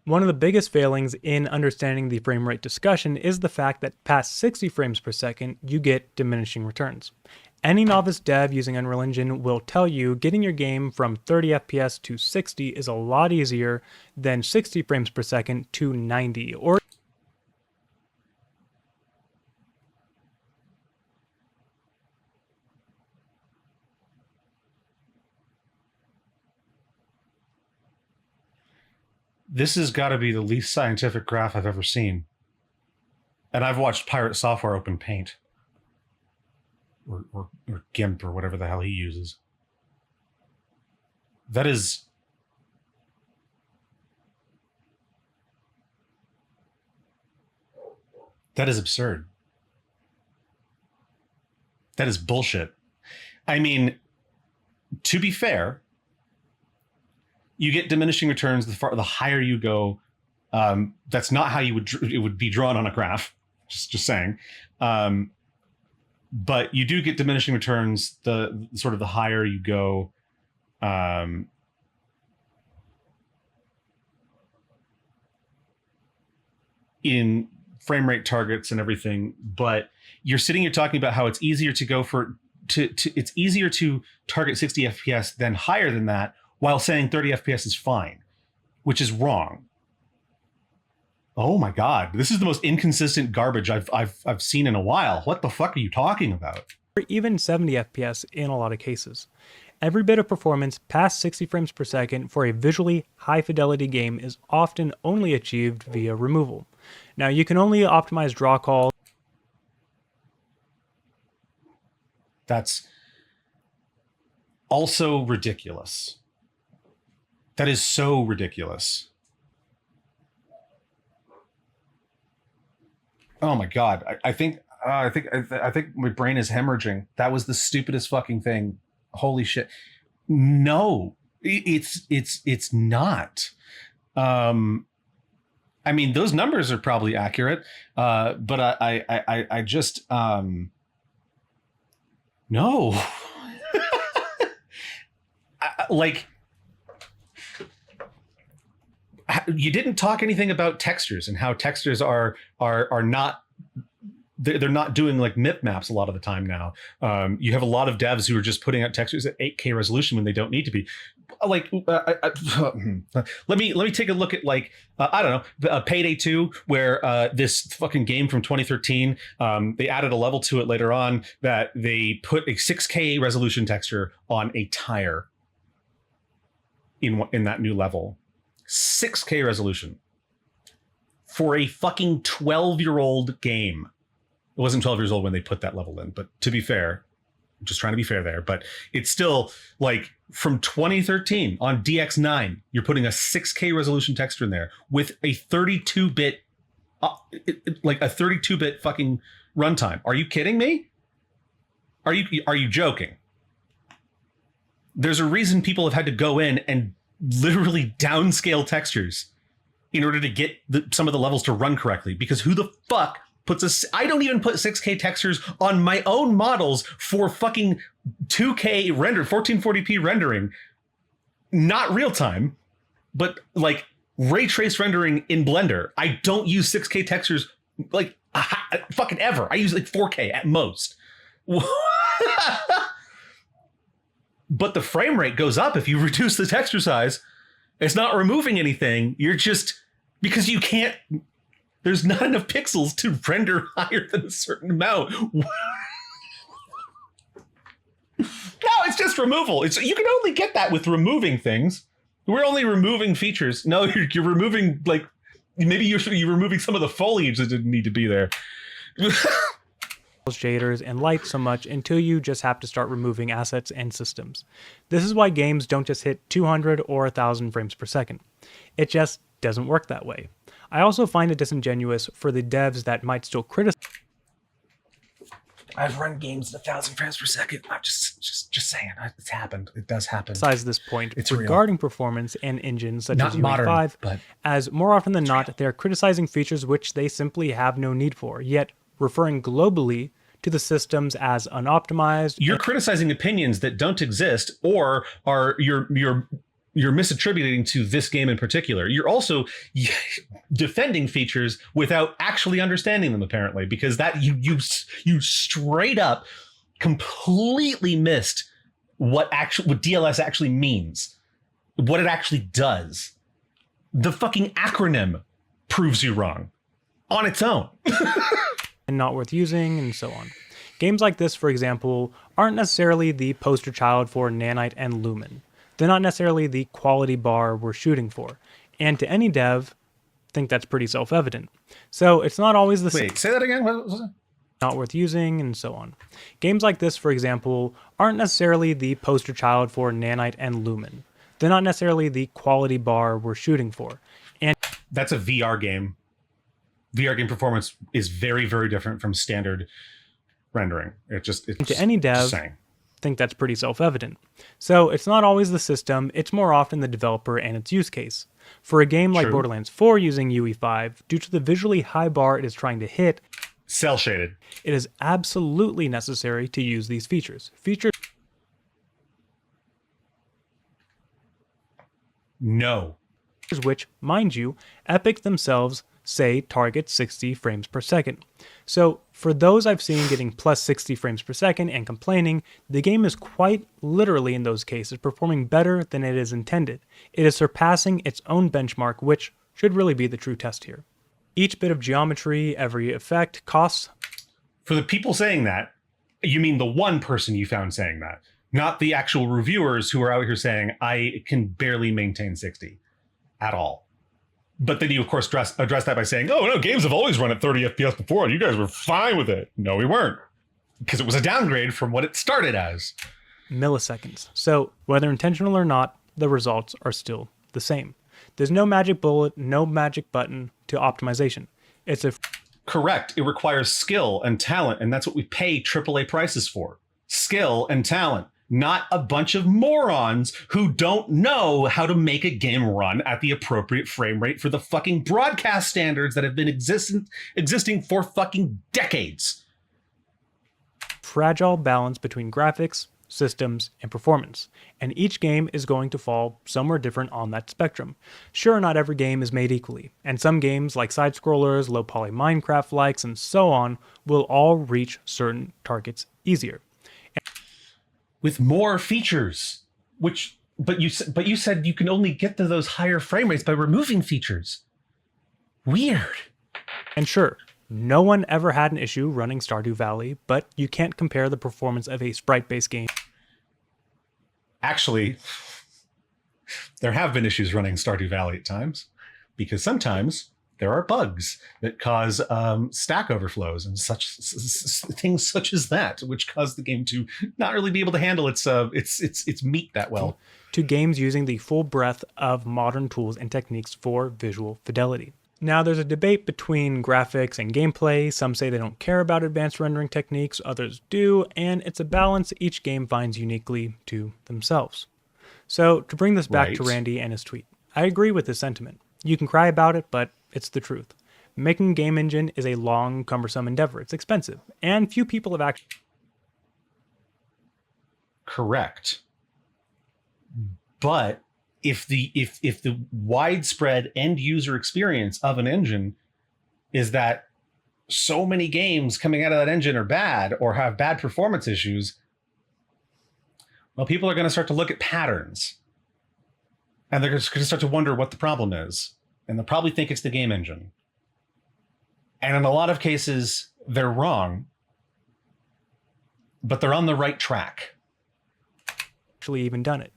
One of the biggest failings in understanding the frame rate discussion is the fact that past 60 frames per second, you get diminishing returns. Any novice dev using Unreal Engine will tell you getting your game from 30 FPS to 60 is a lot easier than 60 frames per second to 90, or This has got to be the least scientific graph I've ever seen. And I've watched Pirate Software open Paint. Or GIMP or whatever the hell he uses. That is absurd. That is bullshit. I mean, to be fair, you get diminishing returns the higher you go. That's not how it would be drawn on a graph. Just saying. But you do get diminishing returns the sort of the higher you go. In frame rate targets and everything, but you're sitting here talking about how it's easier to go it's easier to target 60 FPS than higher than that, while saying 30 FPS is fine, which is wrong. Oh my God, this is the most inconsistent garbage I've seen in a while. What the fuck are you talking about? or even 70 FPS in a lot of cases. Every bit of performance past 60 frames per second for a visually high fidelity game is often only achieved via removal. Now, you can only optimize draw call. That's also ridiculous. That is so ridiculous. Oh my God. I think my brain is hemorrhaging. That was the stupidest fucking thing. Holy shit. No, it's not. I mean, those numbers are probably accurate. But I just, no. Like, you didn't talk anything about textures and how textures are not, they're not doing like MIP maps a lot of the time now. You have a lot of devs who are just putting out textures at 8K resolution when they don't need to be. Like, let me take a look at like I don't know, Payday 2, where this fucking game from 2013, they added a level to it later on that they put a 6K resolution texture on a tire in that new level. 6K resolution for a fucking 12-year-old game. It wasn't 12 years old when they put that level in, but to be fair, I'm just trying to be fair there, but it's still like from 2013 on DX9, you're putting a 6K resolution texture in there with a 32-bit, like a 32-bit fucking runtime. Are you kidding me? Are you joking? There's a reason people have had to go in and literally downscale textures in order to get some of the levels to run correctly, because who the fuck I don't even put 6K textures on my own models for fucking 2K render, 1440p rendering, not real time, but like ray trace rendering in Blender. I don't use 6K textures like fucking ever. I use like 4K at most. But the frame rate goes up if you reduce the texture size. It's not removing anything. You're just, because you can't, there's not enough pixels to render higher than a certain amount. No, it's just removal. You can only get that with removing things. We're only removing features. No, you're removing, like, maybe you're removing some of the foliage that didn't need to be there. Shaders and light so much until you just have to start removing assets and systems. This is why games don't just hit 200 or 1000 frames per second. It just doesn't work that way. I also find it disingenuous for the devs that might still criticize. I've run games at 1000 frames per second. I'm just saying, it's happened. It does happen. This point It's regarding performance and engines such Not as modern, UE5, but as more often than not, they're criticizing features which they simply have no need for, yet referring globally to the systems as unoptimized. You're criticizing opinions that don't exist, or are you're misattributing to this game in particular. You're also defending features without actually understanding them, apparently, because that you straight up completely missed what DLS actually means, what it actually does. The fucking acronym proves you wrong on its own. And not worth using, and so on. Games like this, for example, aren't necessarily the poster child for Nanite and Lumen. They're not necessarily the quality bar we're shooting for. And to any dev, I think that's pretty self-evident. So it's not always the same. Wait, say that again? What was it? Not worth using, and so on. Games like this, for example, aren't necessarily the poster child for Nanite and Lumen. They're not necessarily the quality bar we're shooting for. And that's a VR game. VR game performance is very, very different from standard rendering. It's to any dev, I think that's pretty self-evident. So it's not always the system, it's more often the developer and its use case. For a game like Borderlands 4 using UE5, due to the visually high bar it is trying to hit, cell shaded, it is absolutely necessary to use these features. No. Which, mind you, Epic themselves say target 60 frames per second. So for those I've seen getting plus 60 frames per second and complaining, the game is quite literally in those cases performing better than it is intended. It is surpassing its own benchmark, which should really be the true test here. Each bit of geometry, every effect costs. For the people saying that, you mean the one person you found saying that, not the actual reviewers who are out here saying, I can barely maintain 60 at all. But then you, of course, address that by saying, oh, no, games have always run at 30 FPS before, and you guys were fine with it. No, we weren't. Because it was a downgrade from what it started as. Milliseconds. So whether intentional or not, the results are still the same. There's no magic bullet, no magic button to optimization. It's a... Correct. It requires skill and talent, and that's what we pay AAA prices for. Skill and talent. Not a bunch of morons who don't know how to make a game run at the appropriate frame rate for the fucking broadcast standards that have been existing for fucking decades. Fragile balance between graphics, systems, and performance, and each game is going to fall somewhere different on that spectrum. Sure, not every game is made equally, and some games like side-scrollers, low-poly Minecraft-likes, and so on will all reach certain targets easier. With more features, but you said you can only get to those higher frame rates by removing features. Weird. And sure, no one ever had an issue running Stardew Valley, but you can't compare the performance of a sprite-based game. Actually, there have been issues running Stardew Valley at times, because sometimes there are bugs that cause stack overflows and such things such as that, which cause the game to not really be able to handle its meat that well. To games using the full breadth of modern tools and techniques for visual fidelity. Now, there's a debate between graphics and gameplay. Some say they don't care about advanced rendering techniques, others do, and it's a balance each game finds uniquely to themselves. So, to bring this back to Randy and his tweet, I agree with this sentiment. You can cry about it, but it's the truth. Making a game engine is a long, cumbersome endeavor. It's expensive, and few people have actually... Correct. But if the widespread end user experience of an engine is that so many games coming out of that engine are bad or have bad performance issues, well, people are going to start to look at patterns. And they're going to start to wonder what the problem is. And they'll probably think it's the game engine. And in a lot of cases, they're wrong. But they're on the right track. Actually even done it.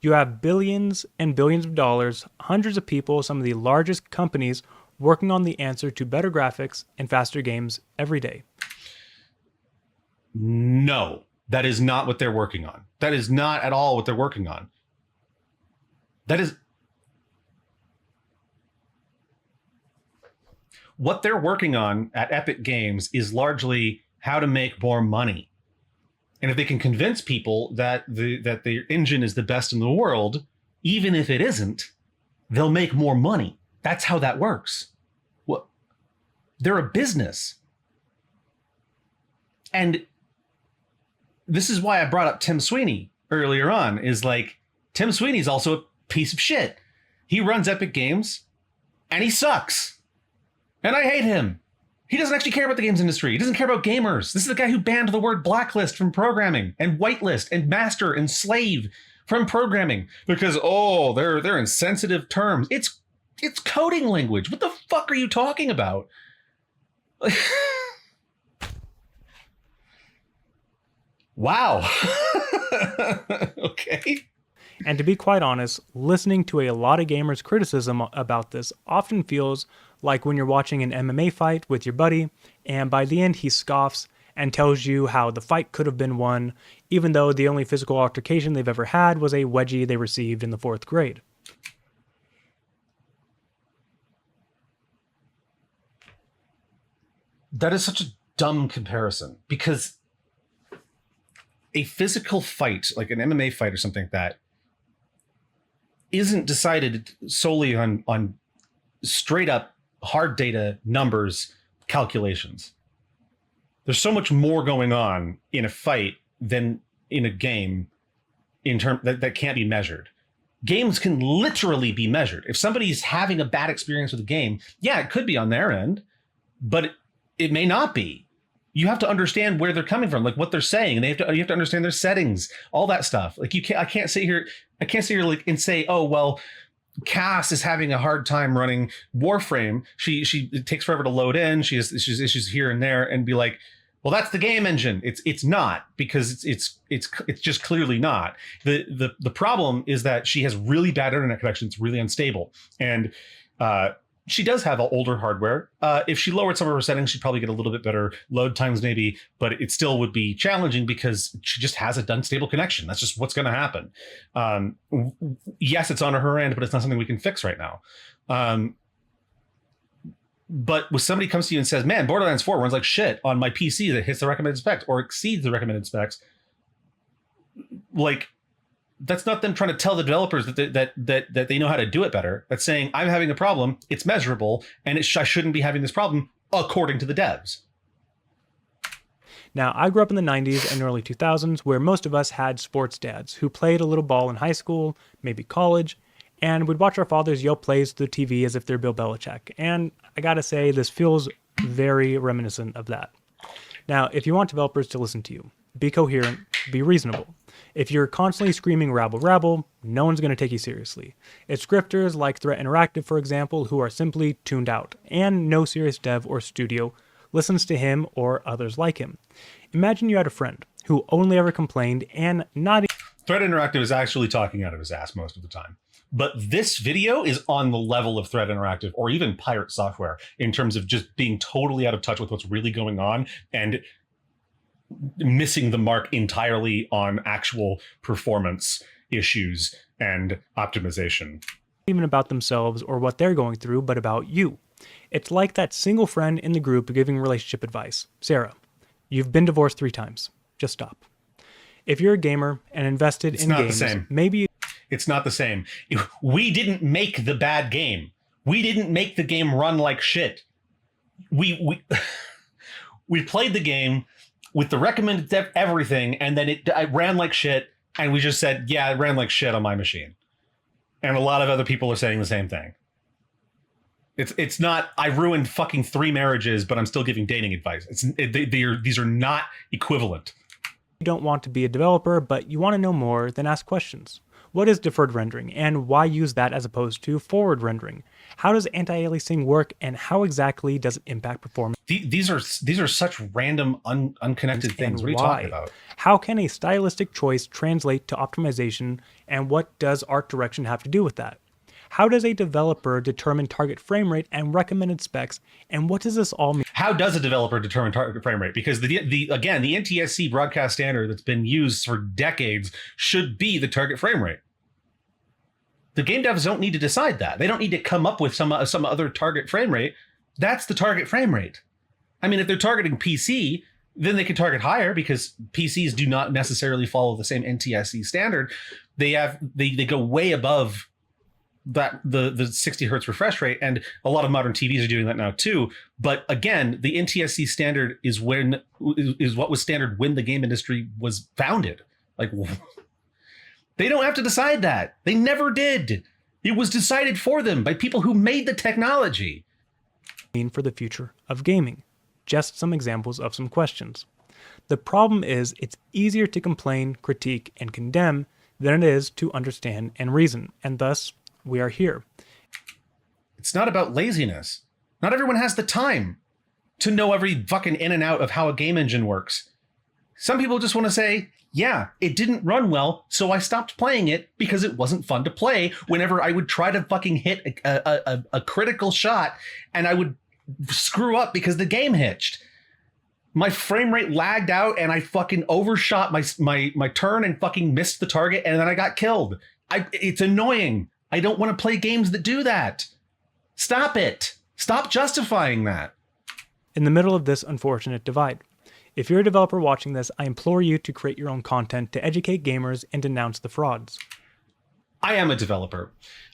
You have billions and billions of dollars, hundreds of people, some of the largest companies working on the answer to better graphics and faster games every day. No, that is not what they're working on. That is not at all what they're working on. That is what they're working on at Epic Games is largely how to make more money. And if they can convince people that their engine is the best in the world, even if it isn't, they'll make more money. That's how that works. Well, they're a business. And this is why I brought up Tim Sweeney earlier on, is like, Tim Sweeney's also a piece of shit. He runs Epic Games and he sucks. And I hate him. He doesn't actually care about the games industry. He doesn't care about gamers. This is the guy who banned the word blacklist from programming and whitelist and master and slave from programming because, oh, they're insensitive terms. It's coding language. What the fuck are you talking about? Wow. Okay. And to be quite honest, listening to a lot of gamers' criticism about this often feels like when you're watching an MMA fight with your buddy, and by the end he scoffs and tells you how the fight could have been won, even though the only physical altercation they've ever had was a wedgie they received in the 4th grade. That is such a dumb comparison, because a physical fight, like an MMA fight or something like that, isn't decided solely on straight up hard data, numbers, calculations. There's so much more going on in a fight than in a game that can't be measured. Games can literally be measured. If somebody's having a bad experience with a game, yeah, it could be on their end, but it may not be. You have to understand where they're coming from, like what they're saying, and you have to understand their settings, all that stuff. Like I can't sit here like and say, oh well, Cass is having a hard time running Warframe. It takes forever to load in. She has issues here and there, and be like, well, that's the game engine. It's not, because it's just clearly not. The problem is that she has really bad internet connection. It's really unstable, and she does have older hardware. If she lowered some of her settings, she'd probably get a little bit better load times maybe, but it still would be challenging because she just has a unstable connection. That's just what's going to happen. Yes, it's on her end, but it's not something we can fix right now. But when somebody comes to you and says, man, Borderlands 4 runs like shit on my PC that hits the recommended specs or exceeds the recommended specs, like, that's not them trying to tell the developers that they know how to do it better. That's saying, I'm having a problem, it's measurable, and I shouldn't be having this problem according to the devs. Now, I grew up in the 90s and early 2000s where most of us had sports dads who played a little ball in high school, maybe college, and we'd watch our fathers yell plays through the TV as if they're Bill Belichick. And I gotta say, this feels very reminiscent of that. Now, if you want developers to listen to you, be coherent, be reasonable. If you're constantly screaming rabble rabble, no one's going to take you seriously. It's scripters like Threat Interactive, for example, who are simply tuned out, and no serious dev or studio listens to him or others like him. Imagine you had a friend who only ever complained and not... Threat Interactive is actually talking out of his ass most of the time. But this video is on the level of Threat Interactive or even Pirate Software in terms of just being totally out of touch with what's really going on and missing the mark entirely on actual performance issues and optimization. Even about themselves or what they're going through, but about you. It's like that single friend in the group giving relationship advice. Sarah, you've been divorced 3 times. Just stop. If you're a gamer and invested in games, maybe... It's not the same. We didn't make the bad game. We didn't make the game run like shit. We played the game with the recommended everything, and then it ran like shit, and we just said, yeah, it ran like shit on my machine. And a lot of other people are saying the same thing. It's not, I ruined fucking 3 marriages, but I'm still giving dating advice. These are not equivalent. You don't want to be a developer, but you want to know more, then ask questions. What is deferred rendering, and why use that as opposed to forward rendering? How does anti-aliasing work, and how exactly does it impact performance? these are such random, unconnected things. What are you talking about? How can a stylistic choice translate to optimization, and what does art direction have to do with that? How does a developer determine target frame rate and recommended specs, and what does this all mean? How does a developer determine target frame rate? Because the NTSC broadcast standard that's been used for decades should be the target frame rate. The game devs don't need to decide that. They don't need to come up with some other target frame rate. That's the target frame rate. I mean, if they're targeting PC, then they can target higher because PCs do not necessarily follow the same NTSC standard. They go way above that the 60 hertz refresh rate, and a lot of modern TVs are doing that now too. But again, the NTSC standard is what was standard when the game industry was founded. Like, they don't have to decide that. They never did. It was decided for them by people who made the technology. For the future of gaming? Just some examples of some questions. The problem is it's easier to complain, critique, and condemn than it is to understand and reason, and thus we are here. It's not about laziness. Not everyone has the time to know every fucking in and out of how a game engine works. Some people just want to say, yeah, it didn't run well, so I stopped playing it because it wasn't fun to play whenever I would try to fucking hit a critical shot and I would screw up because the game hitched. My frame rate lagged out and I fucking overshot my turn and fucking missed the target and then I got killed. It's annoying. I don't want to play games that do that. Stop it. Stop justifying that. In the middle of this unfortunate divide. If you're a developer watching this, I implore you to create your own content to educate gamers and denounce the frauds. I am a developer.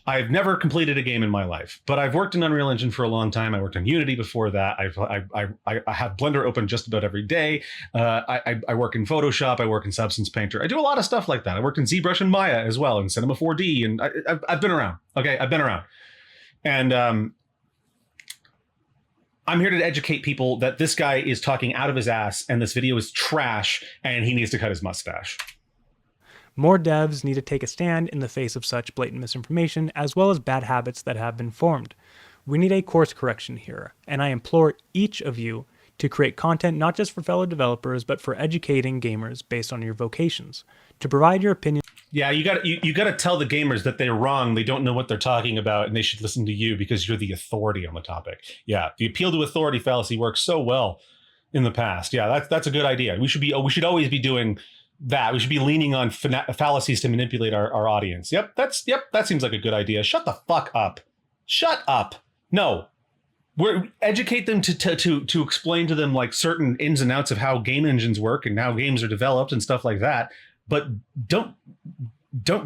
I've never completed a game in my life, but I've worked in Unreal Engine for a long time. I worked in Unity before that. I have Blender open just about every day. I work in Photoshop. I work in Substance Painter. I do a lot of stuff like that. I worked in ZBrush and Maya as well, and Cinema 4D, and I've been around. Okay, I've been around, and I'm here to educate people that this guy is talking out of his ass, and this video is trash, and he needs to cut his mustache. More devs need to take a stand in the face of such blatant misinformation, as well as bad habits that have been formed. We need a course correction here, and I implore each of you to create content not just for fellow developers, but for educating gamers based on your vocations, to provide your opinion. Yeah, you got to tell the gamers that they're wrong, they don't know what they're talking about, and they should listen to you because you're the authority on the topic. Yeah, the appeal to authority fallacy works so well in the past. Yeah, that's a good idea. We should always be doing that. We should be leaning on fallacies to manipulate our audience. Yep, that seems like a good idea. Shut the fuck up. Shut up. No. Educate them to explain to them like certain ins and outs of how game engines work and how games are developed and stuff like that. But don't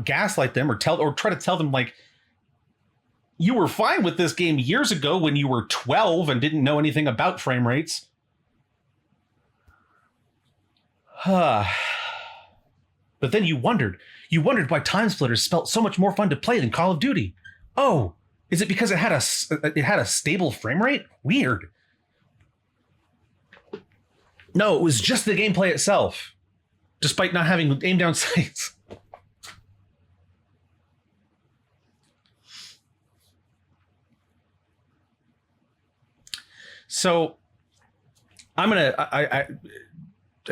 gaslight them or try to tell them like, you were fine with this game years ago when you were 12 and didn't know anything about frame rates. But then you wondered why Time Splitters felt so much more fun to play than Call of Duty. Oh, is it because it had a stable frame rate? Weird. No, it was just the gameplay itself, despite not having aim down sights. So I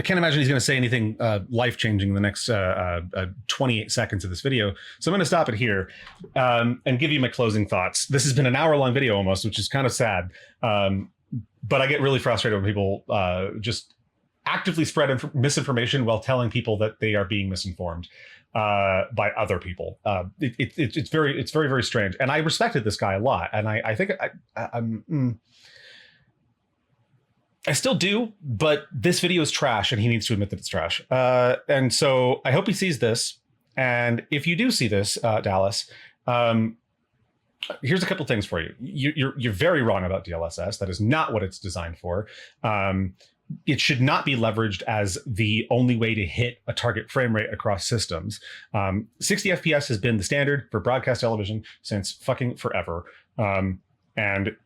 can't imagine he's going to say anything life-changing in the next 28 seconds of this video. So I'm going to stop it here and give you my closing thoughts. This has been an hour-long video almost, which is kind of sad. But I get really frustrated when people just actively spread misinformation while telling people that they are being misinformed by other people. It's very, very strange. And I respected this guy a lot. And I think I still do, but this video is trash and he needs to admit that it's trash. And so I hope he sees this. And if you do see this, Dallas, here's a couple things for you. You're very wrong about DLSS. That is not what it's designed for. It should not be leveraged as the only way to hit a target frame rate across systems. 60 FPS has been the standard for broadcast television since fucking forever. And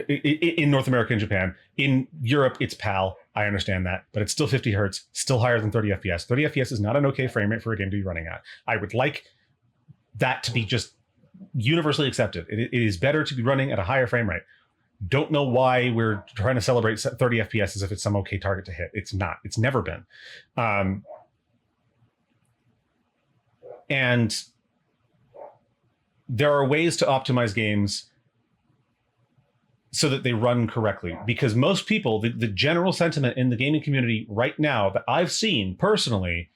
in North America and Japan. In Europe, it's PAL. I understand that, but it's still 50 hertz, still higher than 30 FPS. 30 FPS is not an okay frame rate for a game to be running at. I would like that to be just universally accepted. It is better to be running at a higher frame rate. Don't know why we're trying to celebrate 30 FPS as if it's some okay target to hit. It's not. It's never been. And there are ways to optimize games so that they run correctly, because most people, the general sentiment in the gaming community right now that I've seen personally,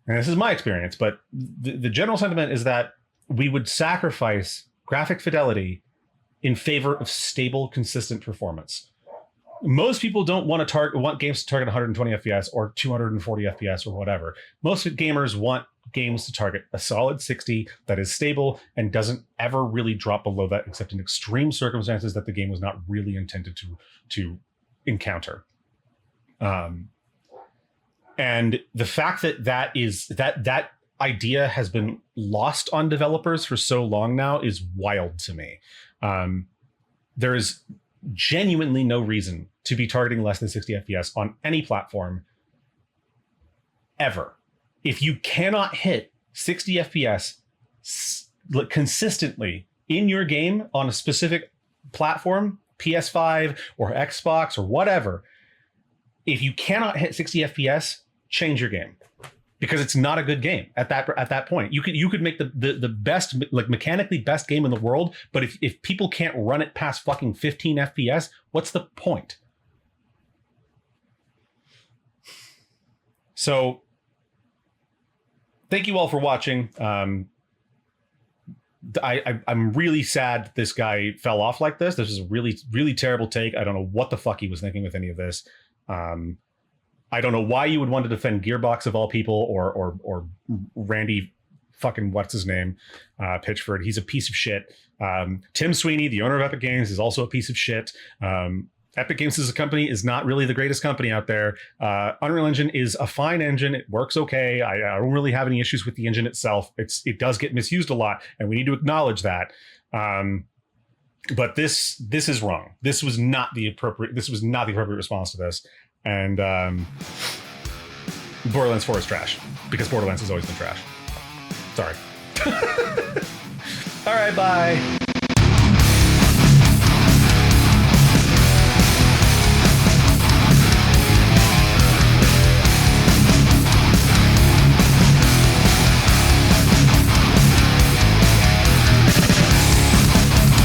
and this is my experience, but the general sentiment is that we would sacrifice graphic fidelity in favor of stable, consistent performance. Most people don't want games to target 120 FPS or 240 FPS or whatever. Most gamers want games to target a solid 60 that is stable and doesn't ever really drop below that, except in extreme circumstances that the game was not really intended to encounter. And the fact that idea has been lost on developers for so long now is wild to me. There is genuinely no reason to be targeting less than 60 FPS on any platform ever. If you cannot hit 60 FPS consistently in your game on a specific platform, PS5 or Xbox or whatever, if you cannot hit 60 FPS, change your game, because it's not a good game at that point. You could make the best, like mechanically best game in the world, but if people can't run it past fucking 15 FPS, what's the point? So thank you all for watching. I'm really sad this guy fell off like this. This is a really, really terrible take. I don't know what the fuck he was thinking with any of this. I don't know why you would want to defend Gearbox of all people, or Randy fucking what's his name, Pitchford. He's a piece of shit. Tim Sweeney, the owner of Epic Games, is also a piece of shit. Epic Games as a company is not really the greatest company out there. Unreal Engine is a fine engine. It works okay. I don't really have any issues with the engine itself. It does get misused a lot, and we need to acknowledge that. But this is wrong. This was not the appropriate response to this. And Borderlands 4 is trash, because Borderlands has always been trash. Sorry. All right, bye.